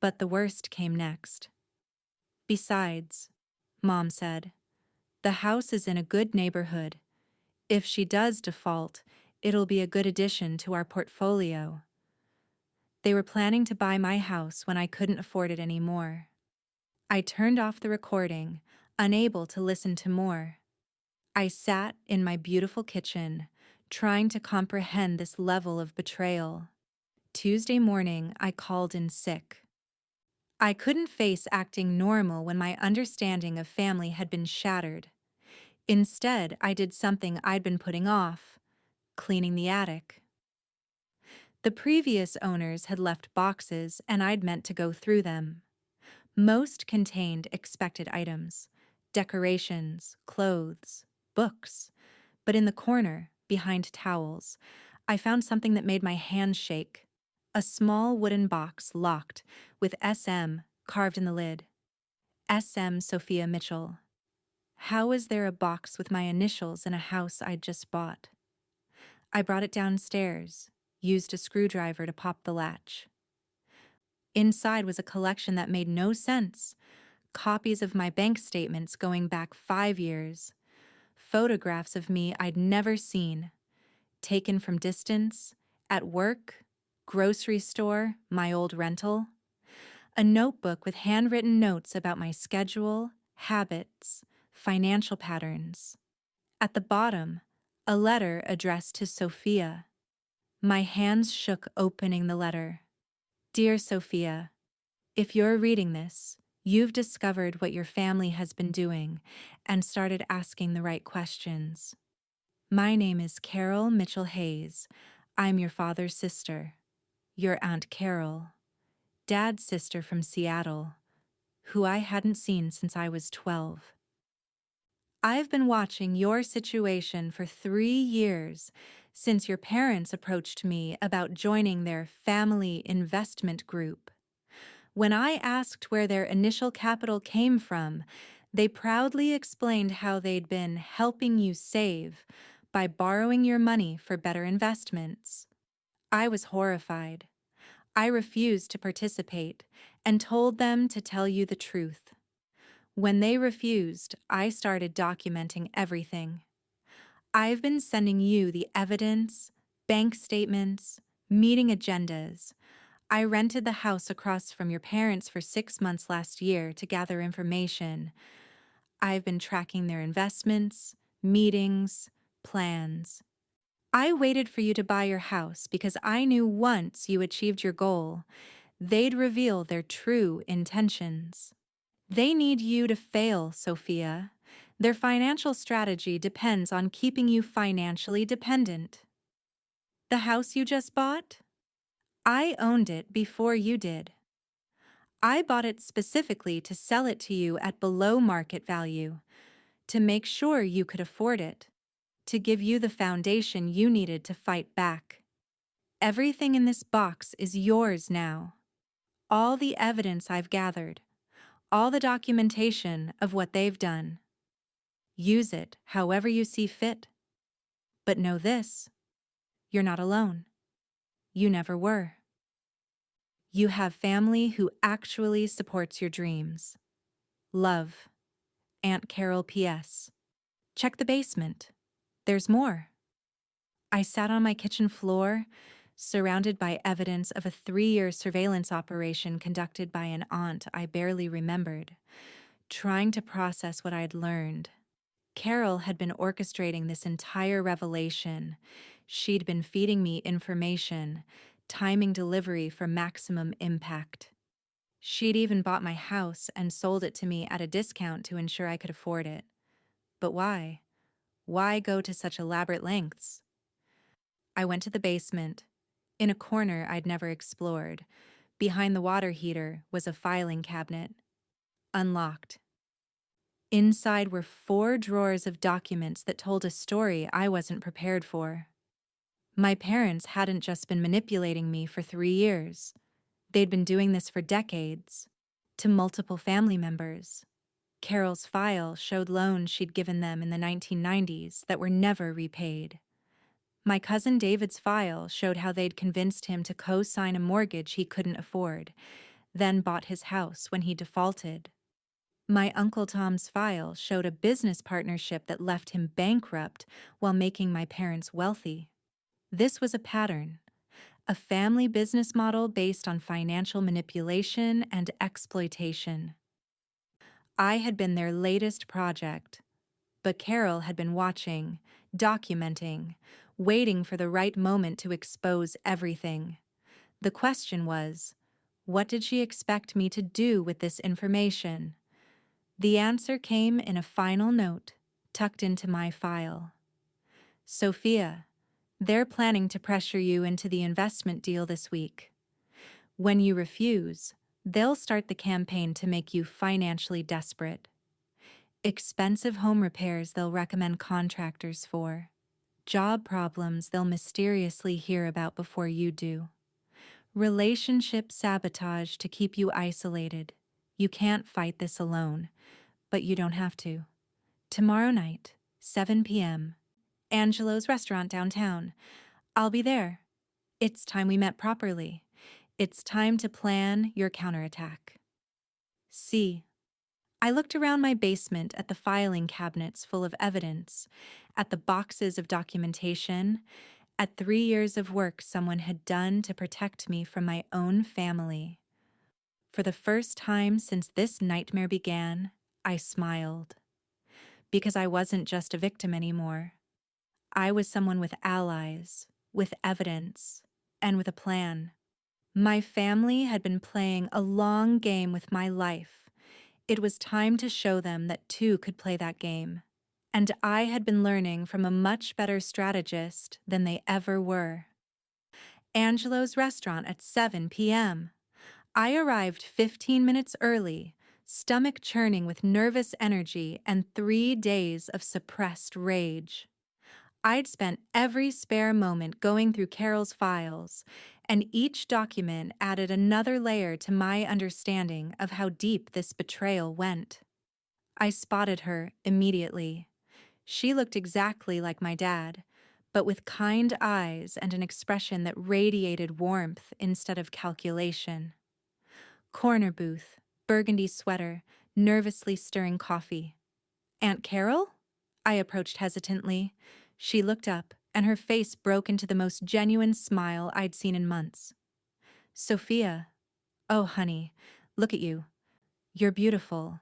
But the worst came next. Besides, Mom said, the house is in a good neighborhood. If she does default, it'll be a good addition to our portfolio. They were planning to buy my house when I couldn't afford it anymore. I turned off the recording, unable to listen to more. I sat in my beautiful kitchen, trying to comprehend this level of betrayal. Tuesday morning, I called in sick. I couldn't face acting normal when my understanding of family had been shattered. Instead, I did something I'd been putting off: cleaning the attic. The previous owners had left boxes, and I'd meant to go through them. Most contained expected items: decorations, clothes, books. But in the corner, behind towels, I found something that made my hands shake. A small wooden box locked, with SM carved in the lid. SM Sophia Mitchell. How was there a box with my initials in a house I'd just bought? I brought it downstairs, used a screwdriver to pop the latch. Inside was a collection that made no sense. Copies of my bank statements going back 5 years. Photographs of me I'd never seen. Taken from distance, at work, grocery store, my old rental. A notebook with handwritten notes about my schedule, habits, financial patterns. At the bottom, a letter addressed to Sophia. My hands shook opening the letter. Dear Sophia, if you're reading this, you've discovered what your family has been doing and started asking the right questions. My name is Carol Mitchell Hayes. I'm your father's sister, your Aunt Carol, Dad's sister from Seattle, who I hadn't seen since I was 12. I've been watching your situation for 3 years, since your parents approached me about joining their family investment group. When I asked where their initial capital came from, they proudly explained how they'd been helping you save by borrowing your money for better investments. I was horrified. I refused to participate and told them to tell you the truth. When they refused, I started documenting everything. I've been sending you the evidence, bank statements, meeting agendas. I rented the house across from your parents for 6 months last year to gather information. I've been tracking their investments, meetings, plans. I waited for you to buy your house because I knew once you achieved your goal, they'd reveal their true intentions. They need you to fail, Sophia. Their financial strategy depends on keeping you financially dependent. The house you just bought? I owned it before you did. I bought it specifically to sell it to you at below market value, to make sure you could afford it, to give you the foundation you needed to fight back. Everything in this box is yours now. All the evidence I've gathered, all the documentation of what they've done. Use it however you see fit. But know this: you're not alone. You never were. You have family who actually supports your dreams. Love, Aunt Carol P.S. Check the basement. There's more. I sat on my kitchen floor, surrounded by evidence of a 3-year surveillance operation conducted by an aunt I barely remembered, trying to process what I'd learned. Carol had been orchestrating this entire revelation. She'd been feeding me information, timing delivery for maximum impact. She'd even bought my house and sold it to me at a discount to ensure I could afford it. But why? Why go to such elaborate lengths? I went to the basement, in a corner I'd never explored, Behind the water heater was a filing cabinet, unlocked. Inside were 4 drawers of documents that told a story I wasn't prepared for. My parents hadn't just been manipulating me for 3 years. They'd been doing this for decades, to multiple family members. Carol's file showed loans she'd given them in the 1990s that were never repaid. My cousin David's file showed how they'd convinced him to co-sign a mortgage he couldn't afford, then bought his house when he defaulted. My Uncle Tom's file showed a business partnership that left him bankrupt while making my parents wealthy. This was a pattern, a family business model based on financial manipulation and exploitation. I had been their latest project, but Carol had been watching, documenting, waiting for the right moment to expose everything. The question was, what did she expect me to do with this information? The answer came in a final note, tucked into my file. Sophia, they're planning to pressure you into the investment deal this week. When you refuse, they'll start the campaign to make you financially desperate. Expensive home repairs they'll recommend contractors for. Job problems they'll mysteriously hear about before you do. Relationship sabotage to keep you isolated. You can't fight this alone, but you don't have to. Tomorrow night, 7 p.m., Angelo's restaurant downtown. I'll be there. It's time we met properly. It's time to plan your counterattack. C. I looked around my basement at the filing cabinets full of evidence, at the boxes of documentation, at 3 years of work someone had done to protect me from my own family. For the first time since this nightmare began, I smiled. Because I wasn't just a victim anymore. I was someone with allies, with evidence, and with a plan. My family had been playing a long game with my life. It was time to show them that two could play that game. And I had been learning from a much better strategist than they ever were. Angelo's restaurant at 7 p.m. I arrived 15 minutes early, stomach churning with nervous energy and 3 days of suppressed rage. I'd spent every spare moment going through Carol's files, and each document added another layer to my understanding of how deep this betrayal went. I spotted her immediately. She looked exactly like my dad, but with kind eyes and an expression that radiated warmth instead of calculation. Corner booth, burgundy sweater, nervously stirring coffee. Aunt Carol? I approached hesitantly. She looked up, and her face broke into the most genuine smile I'd seen in months. Sophia, oh honey, look at you. You're beautiful.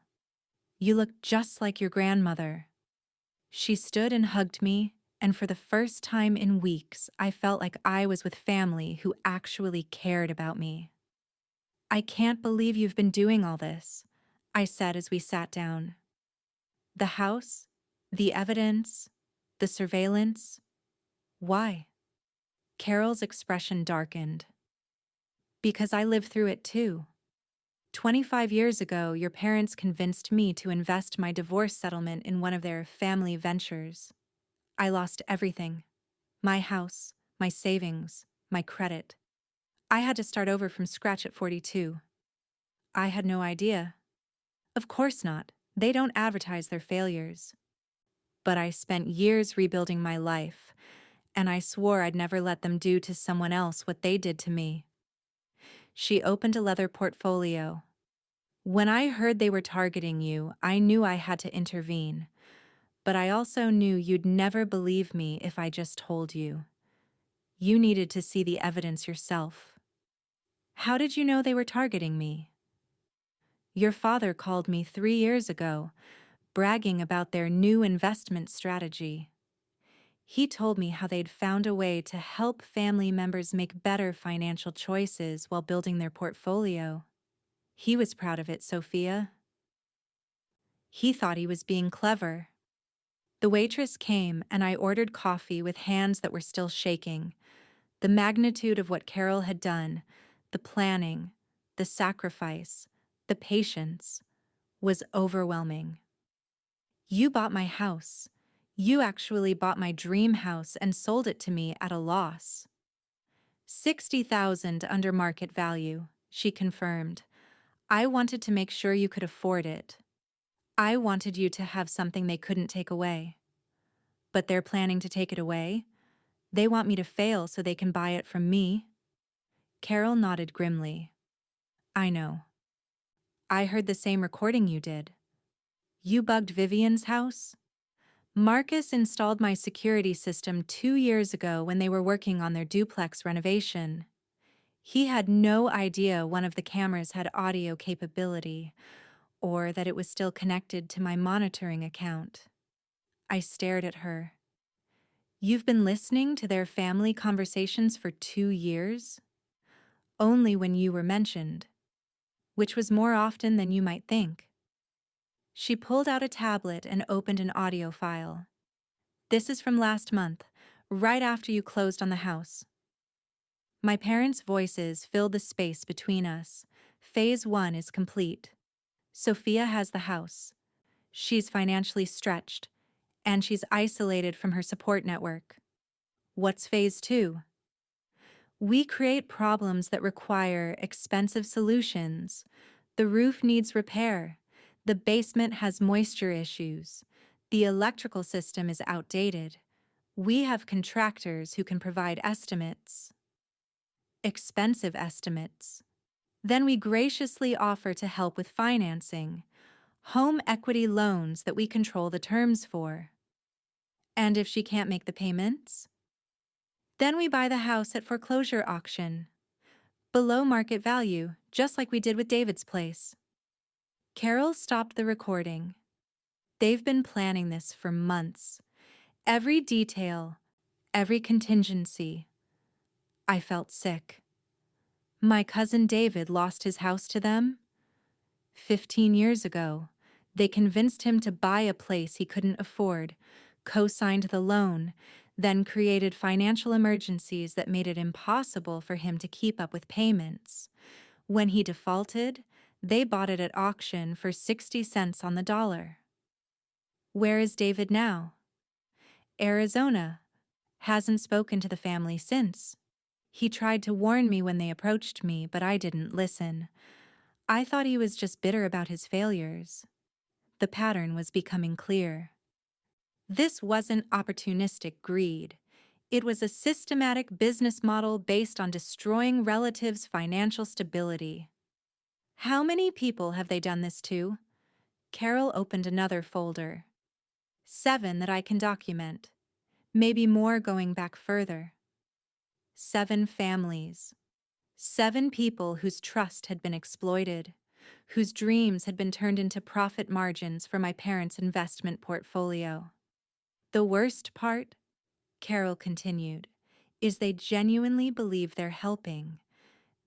You look just like your grandmother. She stood and hugged me, and for the first time in weeks, I felt like I was with family who actually cared about me. I can't believe you've been doing all this, I said as we sat down. The house, the evidence, the surveillance. Why? Carol's expression darkened. Because I lived through it too. 25 years ago, your parents convinced me to invest my divorce settlement in one of their family ventures. I lost everything. My house, my savings, my credit. I had to start over from scratch at 42. I had no idea. Of course not. They don't advertise their failures. But I spent years rebuilding my life, and I swore I'd never let them do to someone else what they did to me. She opened a leather portfolio. When I heard they were targeting you, I knew I had to intervene. But I also knew you'd never believe me if I just told you. You needed to see the evidence yourself. How did you know they were targeting me? Your father called me 3 years ago, bragging about their new investment strategy. He told me how they'd found a way to help family members make better financial choices while building their portfolio. He was proud of it, Sophia. He thought he was being clever. The waitress came, and I ordered coffee with hands that were still shaking. The magnitude of what Carol had done, the planning, the sacrifice, the patience, was overwhelming. You bought my house. You actually bought my dream house and sold it to me at a loss. 60,000 under market value, she confirmed. I wanted to make sure you could afford it. I wanted you to have something they couldn't take away. But they're planning to take it away. They want me to fail so they can buy it from me. Carol nodded grimly. I know. I heard the same recording you did. You bugged Vivian's house? Marcus installed my security system 2 years ago when they were working on their duplex renovation. He had no idea one of the cameras had audio capability, or that it was still connected to my monitoring account. I stared at her. You've been listening to their family conversations for 2 years? Only when you were mentioned, which was more often than you might think. She pulled out a tablet and opened an audio file. This is from last month, right after you closed on the house. My parents' voices filled the space between us. Phase 1 is complete. Sophia has the house. She's financially stretched, and she's isolated from her support network. What's phase 2? We create problems that require expensive solutions. The roof needs repair. The basement has moisture issues. The electrical system is outdated. We have contractors who can provide estimates. Expensive estimates. Then we graciously offer to help with financing, home equity loans that we control the terms for. And if she can't make the payments? Then we buy the house at foreclosure auction, below market value, just like we did with David's place. Carol stopped the recording. They've been planning this for months. Every detail, every contingency. I felt sick. My cousin David lost his house to them 15 years ago. They convinced him to buy a place he couldn't afford, co-signed the loan, then created financial emergencies that made it impossible for him to keep up with payments. When he defaulted, they bought it at auction for 60 cents on the dollar. Where is David now? Arizona. Hasn't spoken to the family since. He tried to warn me when they approached me, but I didn't listen. I thought he was just bitter about his failures. The pattern was becoming clear. This wasn't opportunistic greed. It was a systematic business model based on destroying relatives' financial stability. How many people have they done this to? Carol opened another folder. 7 that I can document. Maybe more going back further. 7 families. 7 people whose trust had been exploited, whose dreams had been turned into profit margins for my parents' investment portfolio. The worst part, Carol continued, is they genuinely believe they're helping.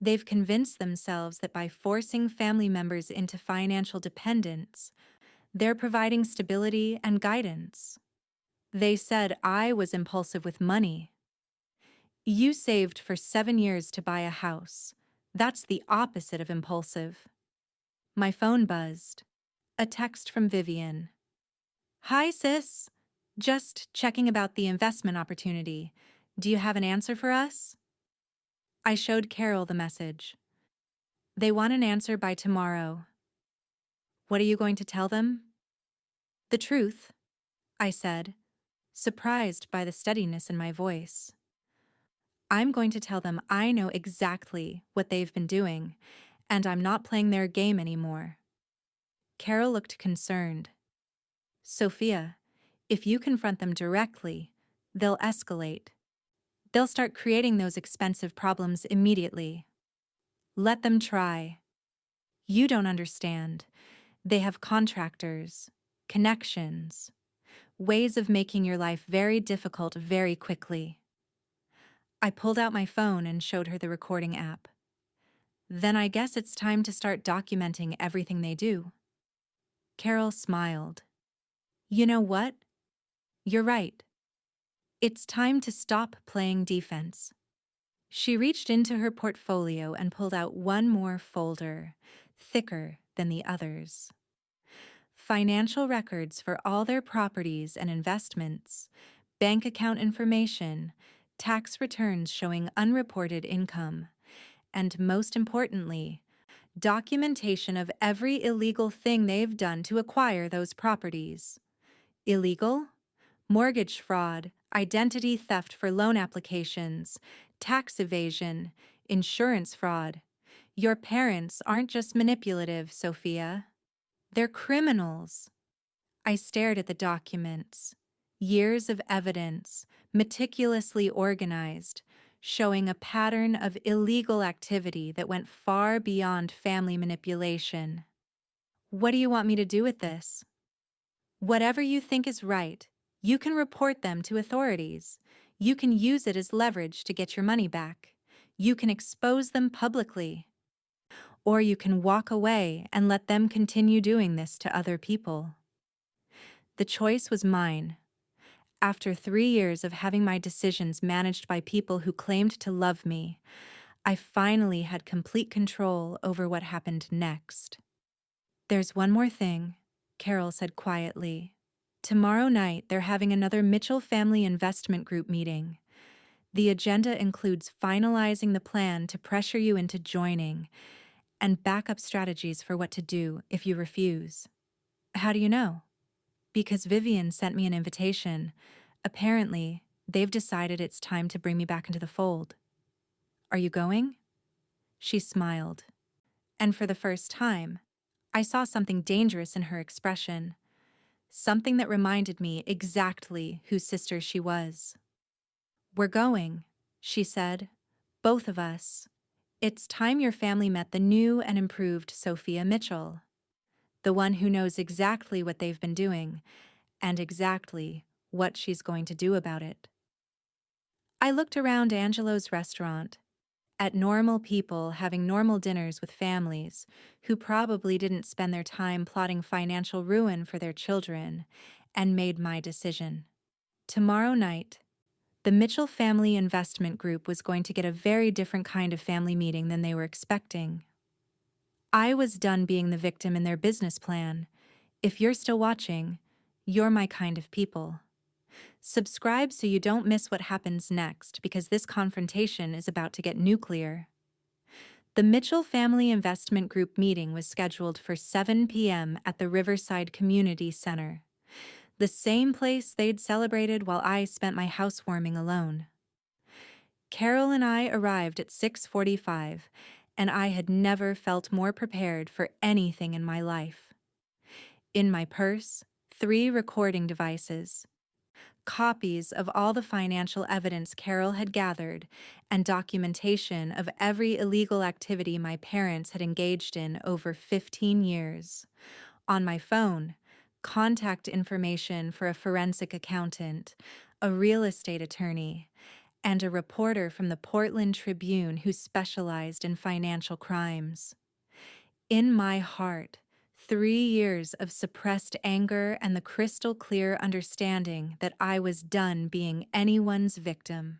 They've convinced themselves that by forcing family members into financial dependence, they're providing stability and guidance. They said I was impulsive with money. You saved for 7 years to buy a house. That's the opposite of impulsive. My phone buzzed. A text from Vivian. Hi, sis. Just checking about the investment opportunity. Do you have an answer for us? I showed Carol the message. They want an answer by tomorrow. What are you going to tell them? The truth, I said, surprised by the steadiness in my voice. I'm going to tell them I know exactly what they've been doing, and I'm not playing their game anymore. Carol looked concerned. Sophia, if you confront them directly, they'll escalate. They'll start creating those expensive problems immediately. Let them try. You don't understand. They have contractors, connections, ways of making your life very difficult very quickly. I pulled out my phone and showed her the recording app. Then I guess it's time to start documenting everything they do. Carol smiled. You know what? You're right. It's time to stop playing defense. She reached into her portfolio and pulled out one more folder, thicker than the others. Financial records for all their properties and investments, bank account information, tax returns showing unreported income, and most importantly, documentation of every illegal thing they've done to acquire those properties. Illegal? Mortgage fraud, identity theft for loan applications, tax evasion, insurance fraud. Your parents aren't just manipulative, Sophia. They're criminals. I stared at the documents. Years of evidence, meticulously organized, showing a pattern of illegal activity that went far beyond family manipulation. What do you want me to do with this? Whatever you think is right, you can report them to authorities. You can use it as leverage to get your money back. You can expose them publicly. Or you can walk away and let them continue doing this to other people. The choice was mine. After 3 years of having my decisions managed by people who claimed to love me, I finally had complete control over what happened next. There's one more thing, Carol said quietly. Tomorrow night, they're having another Mitchell Family Investment Group meeting. The agenda includes finalizing the plan to pressure you into joining and backup strategies for what to do if you refuse. How do you know? Because Vivian sent me an invitation. Apparently, they've decided it's time to bring me back into the fold. Are you going? She smiled. And for the first time, I saw something dangerous in her expression. Something that reminded me exactly whose sister she was. We're going, she said. Both of us. It's time your family met the new and improved Sophia Mitchell. The one who knows exactly what they've been doing and exactly what she's going to do about it. I looked around Angelo's restaurant, at normal people having normal dinners with families who probably didn't spend their time plotting financial ruin for their children, and made my decision. Tomorrow night, the Mitchell Family Investment Group was going to get a very different kind of family meeting than they were expecting. I was done being the victim in their business plan. If you're still watching, you're my kind of people. Subscribe so you don't miss what happens next, because this confrontation is about to get nuclear. The Mitchell Family Investment Group meeting was scheduled for 7 p.m. at the Riverside Community Center, the same place they'd celebrated while I spent my housewarming alone. Carol and I arrived at 6:45, and I had never felt more prepared for anything in my life. In my purse, 3 recording devices, copies of all the financial evidence Carol had gathered, and documentation of every illegal activity my parents had engaged in over 15 years. On my phone, contact information for a forensic accountant, a real estate attorney, and a reporter from the Portland Tribune who specialized in financial crimes. In my heart, 3 years of suppressed anger and the crystal clear understanding that I was done being anyone's victim.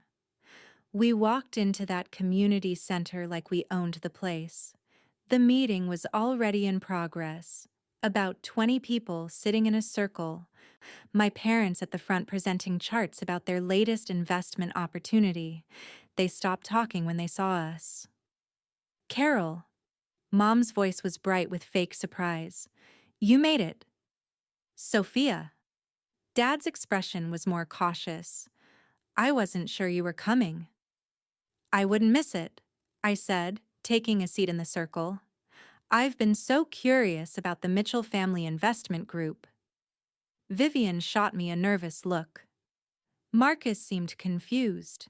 We walked into that community center like we owned the place. The meeting was already in progress. About 20 people sitting in a circle, my parents at the front presenting charts about their latest investment opportunity. They stopped talking when they saw us. Carol. Mom's voice was bright with fake surprise. You made it. Sophia. Dad's expression was more cautious. I wasn't sure you were coming. I wouldn't miss it, I said, taking a seat in the circle. I've been so curious about the Mitchell Family Investment Group. Vivian shot me a nervous look. Marcus seemed confused.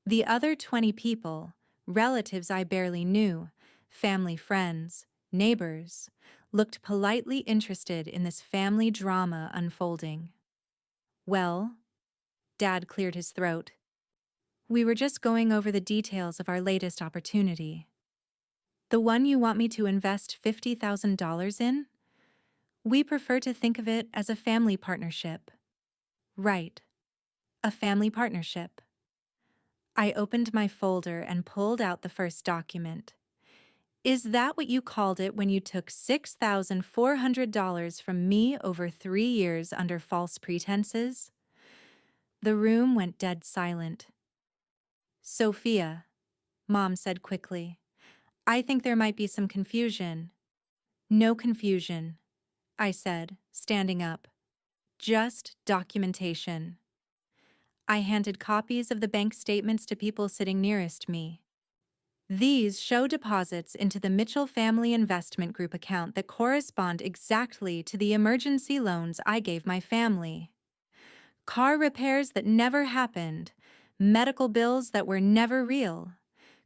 The other 20 people, relatives I barely knew, family friends, neighbors, looked politely interested in this family drama unfolding. Well, Dad cleared his throat. We were just going over the details of our latest opportunity. The one you want me to invest $50,000 in? We prefer to think of it as a family partnership. Right. A family partnership. I opened my folder and pulled out the first document. Is that what you called it when you took $6,400 from me over 3 years under false pretenses? The room went dead silent. Sophia, Mom said quickly, I think there might be some confusion. No confusion, I said, standing up. Just documentation. I handed copies of the bank statements to people sitting nearest me. These show deposits into the Mitchell Family Investment Group account that correspond exactly to the emergency loans I gave my family. Car repairs that never happened, medical bills that were never real,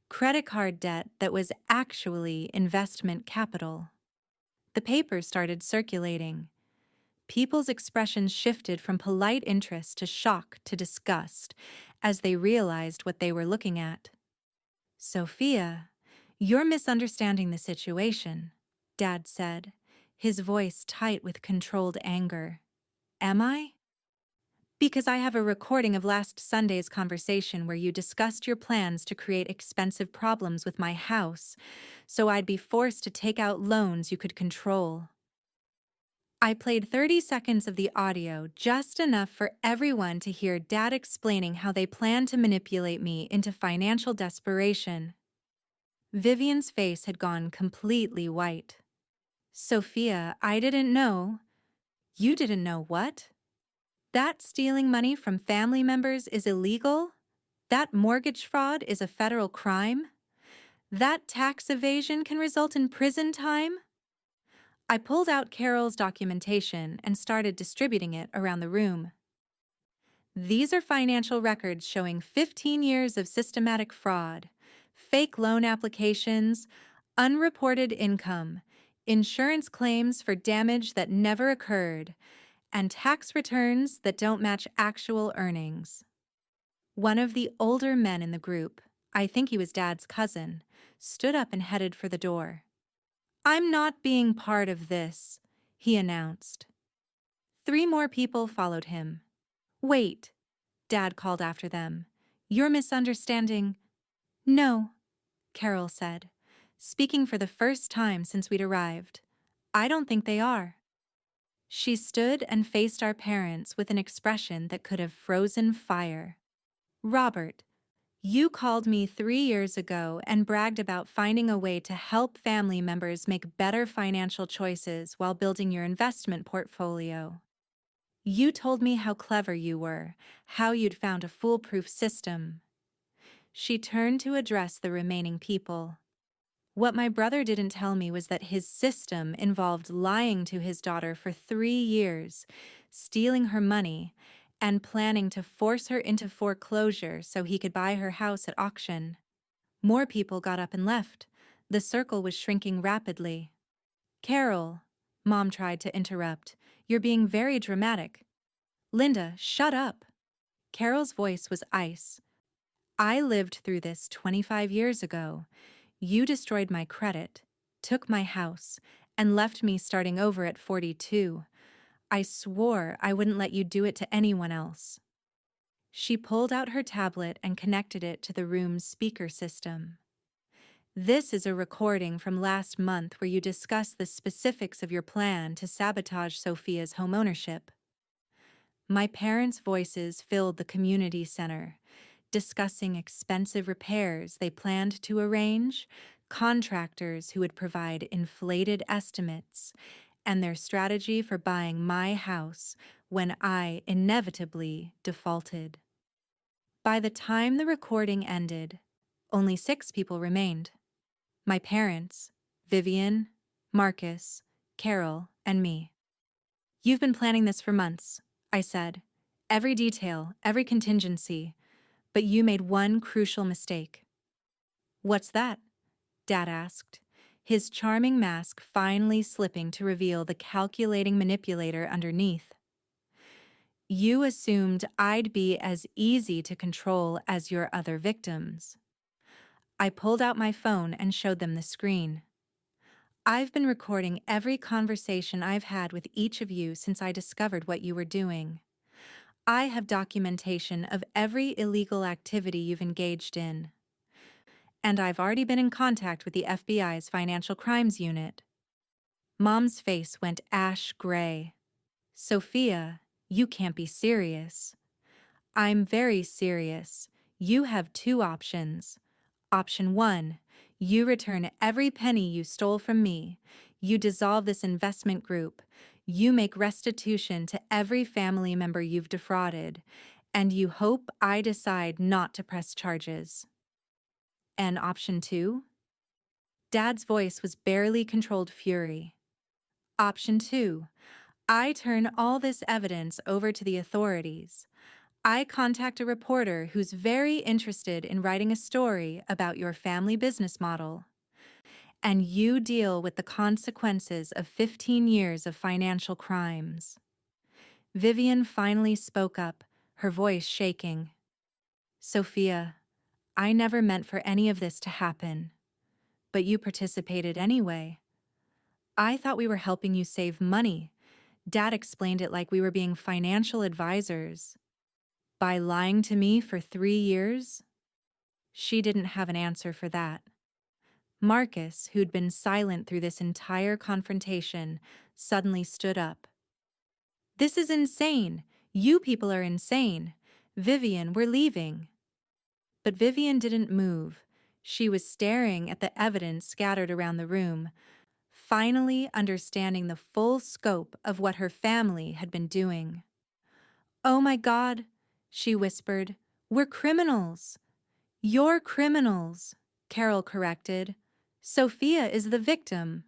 credit card debt that was actually investment capital. The paper started circulating. People's expressions shifted from polite interest to shock to disgust as they realized what they were looking at. Sophia, you're misunderstanding the situation, Dad said, his voice tight with controlled anger. Am I? Because I have a recording of last Sunday's conversation where you discussed your plans to create expensive problems with my house, so I'd be forced to take out loans you could control. I played 30 seconds of the audio, just enough for everyone to hear Dad explaining how they planned to manipulate me into financial desperation. Vivian's face had gone completely white. Sophia, I didn't know. You didn't know what? That stealing money from family members is illegal? That mortgage fraud is a federal crime? That tax evasion can result in prison time? I pulled out Carol's documentation and started distributing it around the room. These are financial records showing 15 years of systematic fraud, fake loan applications, unreported income, insurance claims for damage that never occurred, and tax returns that don't match actual earnings. One of the older men in the group, I think he was Dad's cousin, stood up and headed for the door. I'm not being part of this, he announced. 3 more people followed him. Wait, Dad called after them. You're misunderstanding. No, Carol said, speaking for the first time since we'd arrived. I don't think they are. She stood and faced our parents with an expression that could have frozen fire. Robert, you called me 3 years ago and bragged about finding a way to help family members make better financial choices while building your investment portfolio. You told me how clever you were, how you'd found a foolproof system. She turned to address the remaining people. What my brother didn't tell me was that his system involved lying to his daughter for 3 years, stealing her money, and planning to force her into foreclosure so he could buy her house at auction. More people got up and left. The circle was shrinking rapidly. Carol, Mom tried to interrupt, you're being very dramatic. Linda, shut up. Carol's voice was ice. I lived through this 25 years ago. You destroyed my credit, took my house, and left me starting over at 42. I swore I wouldn't let you do it to anyone else. She pulled out her tablet and connected it to the room's speaker system. This is a recording from last month where you discuss the specifics of your plan to sabotage Sophia's homeownership. My parents' voices filled the community center, discussing expensive repairs they planned to arrange, contractors who would provide inflated estimates, and their strategy for buying my house when I inevitably defaulted. By the time the recording ended, only 6 people remained. My parents, Vivian, Marcus, Carol, and me. You've been planning this for months, I said. Every detail, every contingency. But you made one crucial mistake. What's that? Dad asked, his charming mask finally slipping to reveal the calculating manipulator underneath. You assumed I'd be as easy to control as your other victims. I pulled out my phone and showed them the screen. I've been recording every conversation I've had with each of you since I discovered what you were doing. I have documentation of every illegal activity you've engaged in. And I've already been in contact with the FBI's Financial Crimes Unit. Mom's face went ash gray. Sophia, you can't be serious. I'm very serious. You have two options. Option 1, you return every penny you stole from me. You dissolve this investment group. You make restitution to every family member you've defrauded. And you hope I decide not to press charges. And option 2? Dad's voice was barely controlled fury. Option 2, I turn all this evidence over to the authorities. I contact a reporter who's very interested in writing a story about your family business model. And you deal with the consequences of 15 years of financial crimes. Vivian finally spoke up, her voice shaking. Sophia, I never meant for any of this to happen. But you participated anyway. I thought we were helping you save money. Dad explained it like we were being financial advisors. By lying to me for 3 years? She didn't have an answer for that. Marcus, who'd been silent through this entire confrontation, suddenly stood up. This is insane. You people are insane. Vivian, we're leaving. But Vivian didn't move. She was staring at the evidence scattered around the room, finally understanding the full scope of what her family had been doing. Oh my God, she whispered. We're criminals. You're criminals, Carol corrected. Sophia is the victim.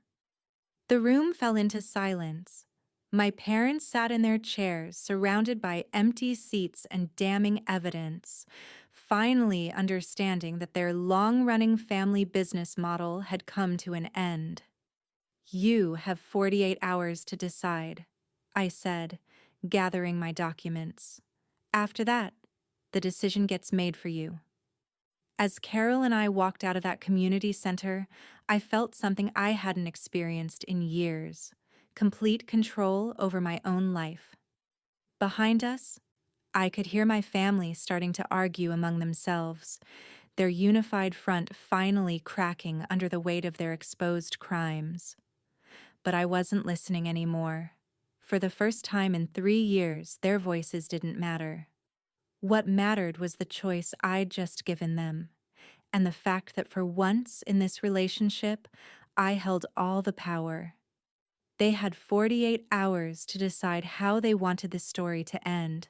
The room fell into silence. My parents sat in their chairs, surrounded by empty seats and damning evidence, finally understanding that their long-running family business model had come to an end. You have 48 hours to decide, I said, gathering my documents. After that, the decision gets made for you. As Carol and I walked out of that community center, I felt something I hadn't experienced in years: complete control over my own life. Behind us, I could hear my family starting to argue among themselves, their unified front finally cracking under the weight of their exposed crimes. But I wasn't listening anymore. For the first time in 3 years, their voices didn't matter. What mattered was the choice I'd just given them, and the fact that for once in this relationship, I held all the power. They had 48 hours to decide how they wanted this story to end,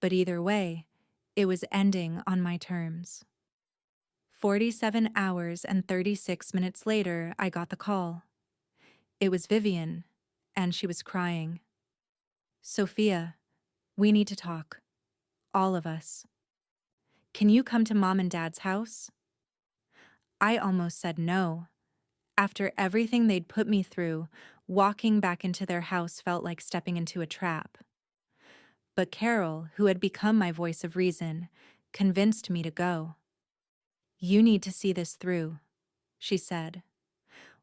but either way, it was ending on my terms. 47 hours and 36 minutes later, I got the call. It was Vivian, and she was crying. Sophia, we need to talk. All of us. Can you come to Mom and Dad's house? I almost said no. After everything they'd put me through, walking back into their house felt like stepping into a trap. But Carol, who had become my voice of reason, convinced me to go. You need to see this through, she said.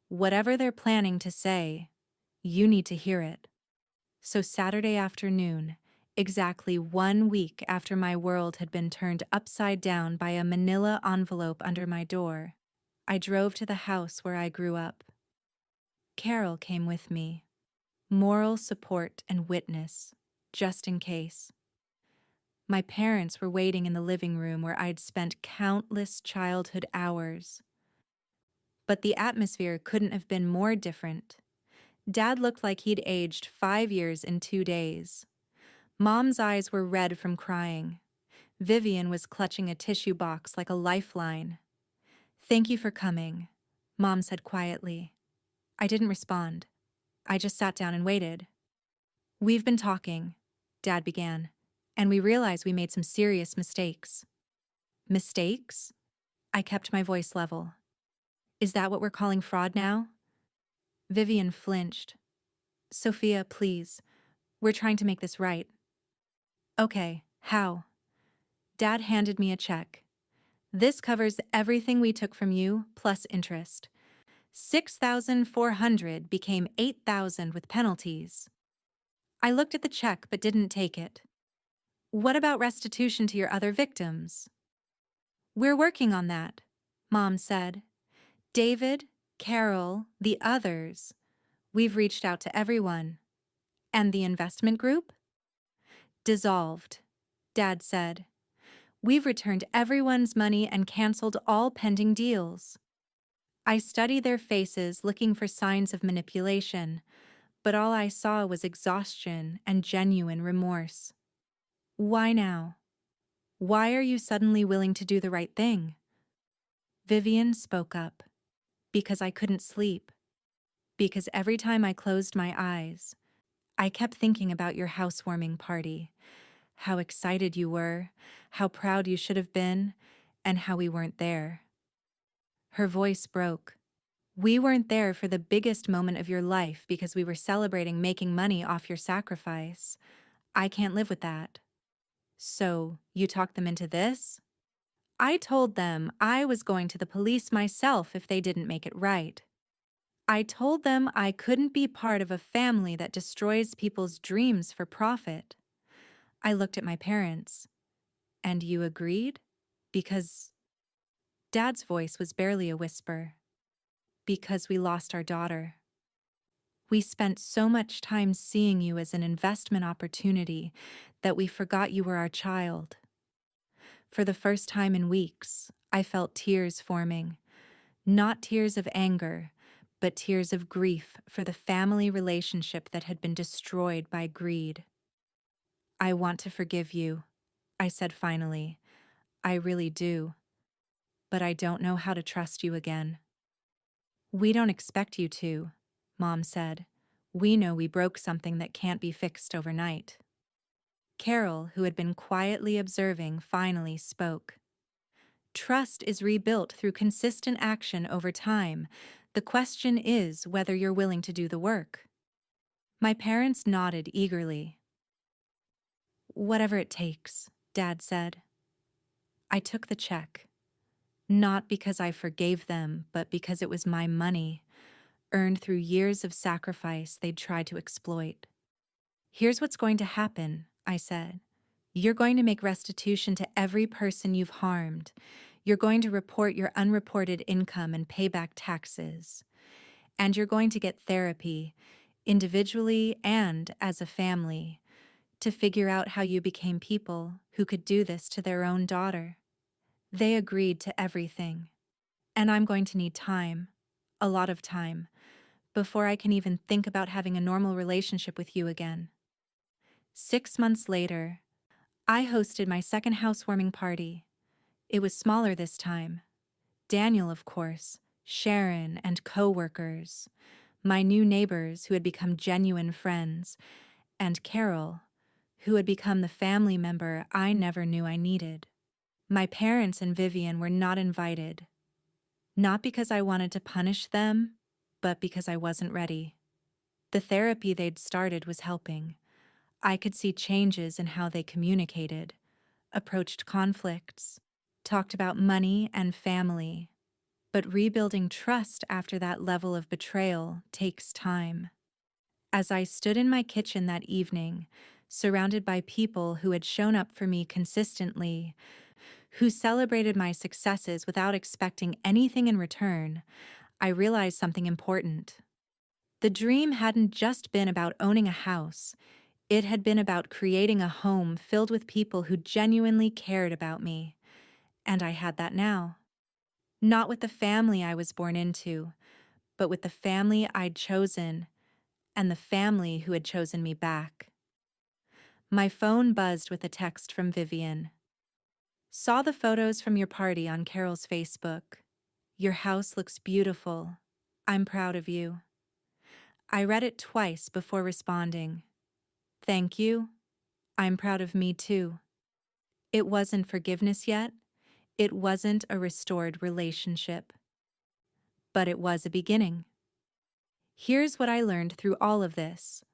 Whatever they're planning to say, you need to hear it. So Saturday afternoon, exactly 1 week after my world had been turned upside down by a manila envelope under my door, I drove to the house where I grew up. Carol came with me. Moral support and witness, just in case. My parents were waiting in the living room where I'd spent countless childhood hours. But the atmosphere couldn't have been more different. Dad looked like he'd aged 5 years in 2 days. Mom's eyes were red from crying. Vivian was clutching a tissue box like a lifeline. Thank you for coming, Mom said quietly. I didn't respond. I just sat down and waited. We've been talking, Dad began, and we realized we made some serious mistakes. Mistakes? I kept my voice level. Is that what we're calling fraud now? Vivian flinched. Sophia, please. We're trying to make this right. Okay, how? Dad handed me a check. This covers everything we took from you, plus interest. 6,400 became 8,000 with penalties. I looked at the check but didn't take it. What about restitution to your other victims? We're working on that, Mom said. David, Carol, the others. We've reached out to everyone. And the investment group? Dissolved, Dad said. We've returned everyone's money and canceled all pending deals. I studied their faces looking for signs of manipulation, but all I saw was exhaustion and genuine remorse. Why now? Why are you suddenly willing to do the right thing? Vivian spoke up. Because I couldn't sleep. Because every time I closed my eyes, I kept thinking about your housewarming party. How excited you were, how proud you should have been, and how we weren't there. Her voice broke. We weren't there for the biggest moment of your life because we were celebrating making money off your sacrifice. I can't live with that. So, you talked them into this? I told them I was going to the police myself if they didn't make it right. I told them I couldn't be part of a family that destroys people's dreams for profit. I looked at my parents. And you agreed? Because Dad's voice was barely a whisper. Because we lost our daughter. We spent so much time seeing you as an investment opportunity that we forgot you were our child. For the first time in weeks, I felt tears forming. Not tears of anger, but tears of grief for the family relationship that had been destroyed by greed. I want to forgive you, I said finally. I really do. But I don't know how to trust you again. We don't expect you to, Mom said. We know we broke something that can't be fixed overnight. Carol, who had been quietly observing, finally spoke. Trust is rebuilt through consistent action over time. The question is whether you're willing to do the work. My parents nodded eagerly. Whatever it takes, Dad said. I took the check. Not because I forgave them, but because it was my money, earned through years of sacrifice they'd tried to exploit. Here's what's going to happen, I said. You're going to make restitution to every person you've harmed. You're going to report your unreported income and pay back taxes. And you're going to get therapy, individually and as a family, to figure out how you became people who could do this to their own daughter. They agreed to everything. And I'm going to need time, a lot of time, before I can even think about having a normal relationship with you again. 6 months later, I hosted my second housewarming party. It was smaller this time. Daniel, of course, Sharon, and co-workers, my new neighbors who had become genuine friends, and Carol, who had become the family member I never knew I needed. My parents and Vivian were not invited. Not because I wanted to punish them, but because I wasn't ready. The therapy they'd started was helping. I could see changes in how they communicated, approached conflicts, talked about money and family. But rebuilding trust after that level of betrayal takes time. As I stood in my kitchen that evening, surrounded by people who had shown up for me consistently, who celebrated my successes without expecting anything in return, I realized something important. The dream hadn't just been about owning a house. It had been about creating a home filled with people who genuinely cared about me. And I had that now. Not with the family I was born into, but with the family I'd chosen and the family who had chosen me back. My phone buzzed with a text from Vivian. Saw the photos from your party on Carol's Facebook. Your house looks beautiful. I'm proud of you. I read it twice before responding. Thank you. I'm proud of me too. It wasn't forgiveness yet. It wasn't a restored relationship. But it was a beginning. Here's what I learned through all of this.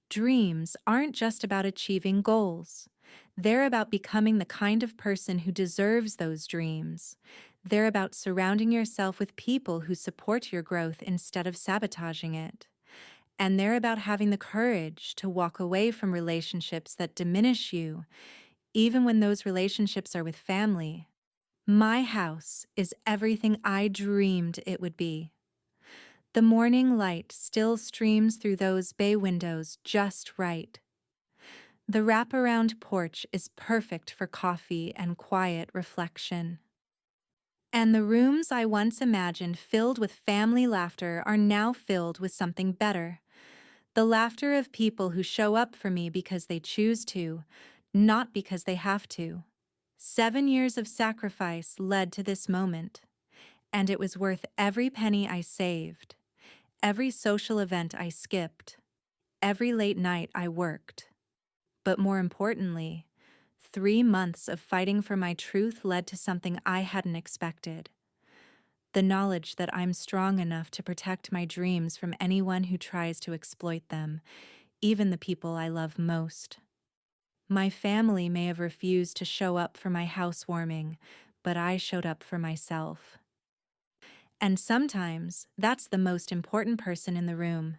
Dreams aren't just about achieving goals. They're about becoming the kind of person who deserves those dreams. They're about surrounding yourself with people who support your growth instead of sabotaging it. And they're about having the courage to walk away from relationships that diminish you even when those relationships are with family. My house is everything I dreamed it would be. The morning light still streams through those bay windows just right. The wraparound porch is perfect for coffee and quiet reflection. And the rooms I once imagined filled with family laughter are now filled with something better. The laughter of people who show up for me because they choose to, not because they have to. 7 years of sacrifice led to this moment, and it was worth every penny I saved, every social event I skipped, every late night I worked. But more importantly, 3 months of fighting for my truth led to something I hadn't expected. The knowledge that I'm strong enough to protect my dreams from anyone who tries to exploit them, even the people I love most. My family may have refused to show up for my housewarming, but I showed up for myself. And sometimes that's the most important person in the room.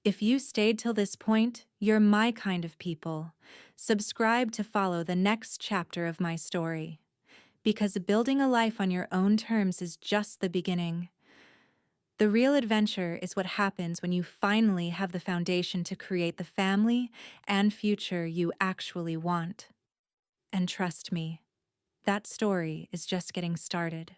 If you stayed till this point, you're my kind of people. Subscribe to follow the next chapter of my story. Because building a life on your own terms is just the beginning. The real adventure is what happens when you finally have the foundation to create the family and future you actually want. And trust me, that story is just getting started.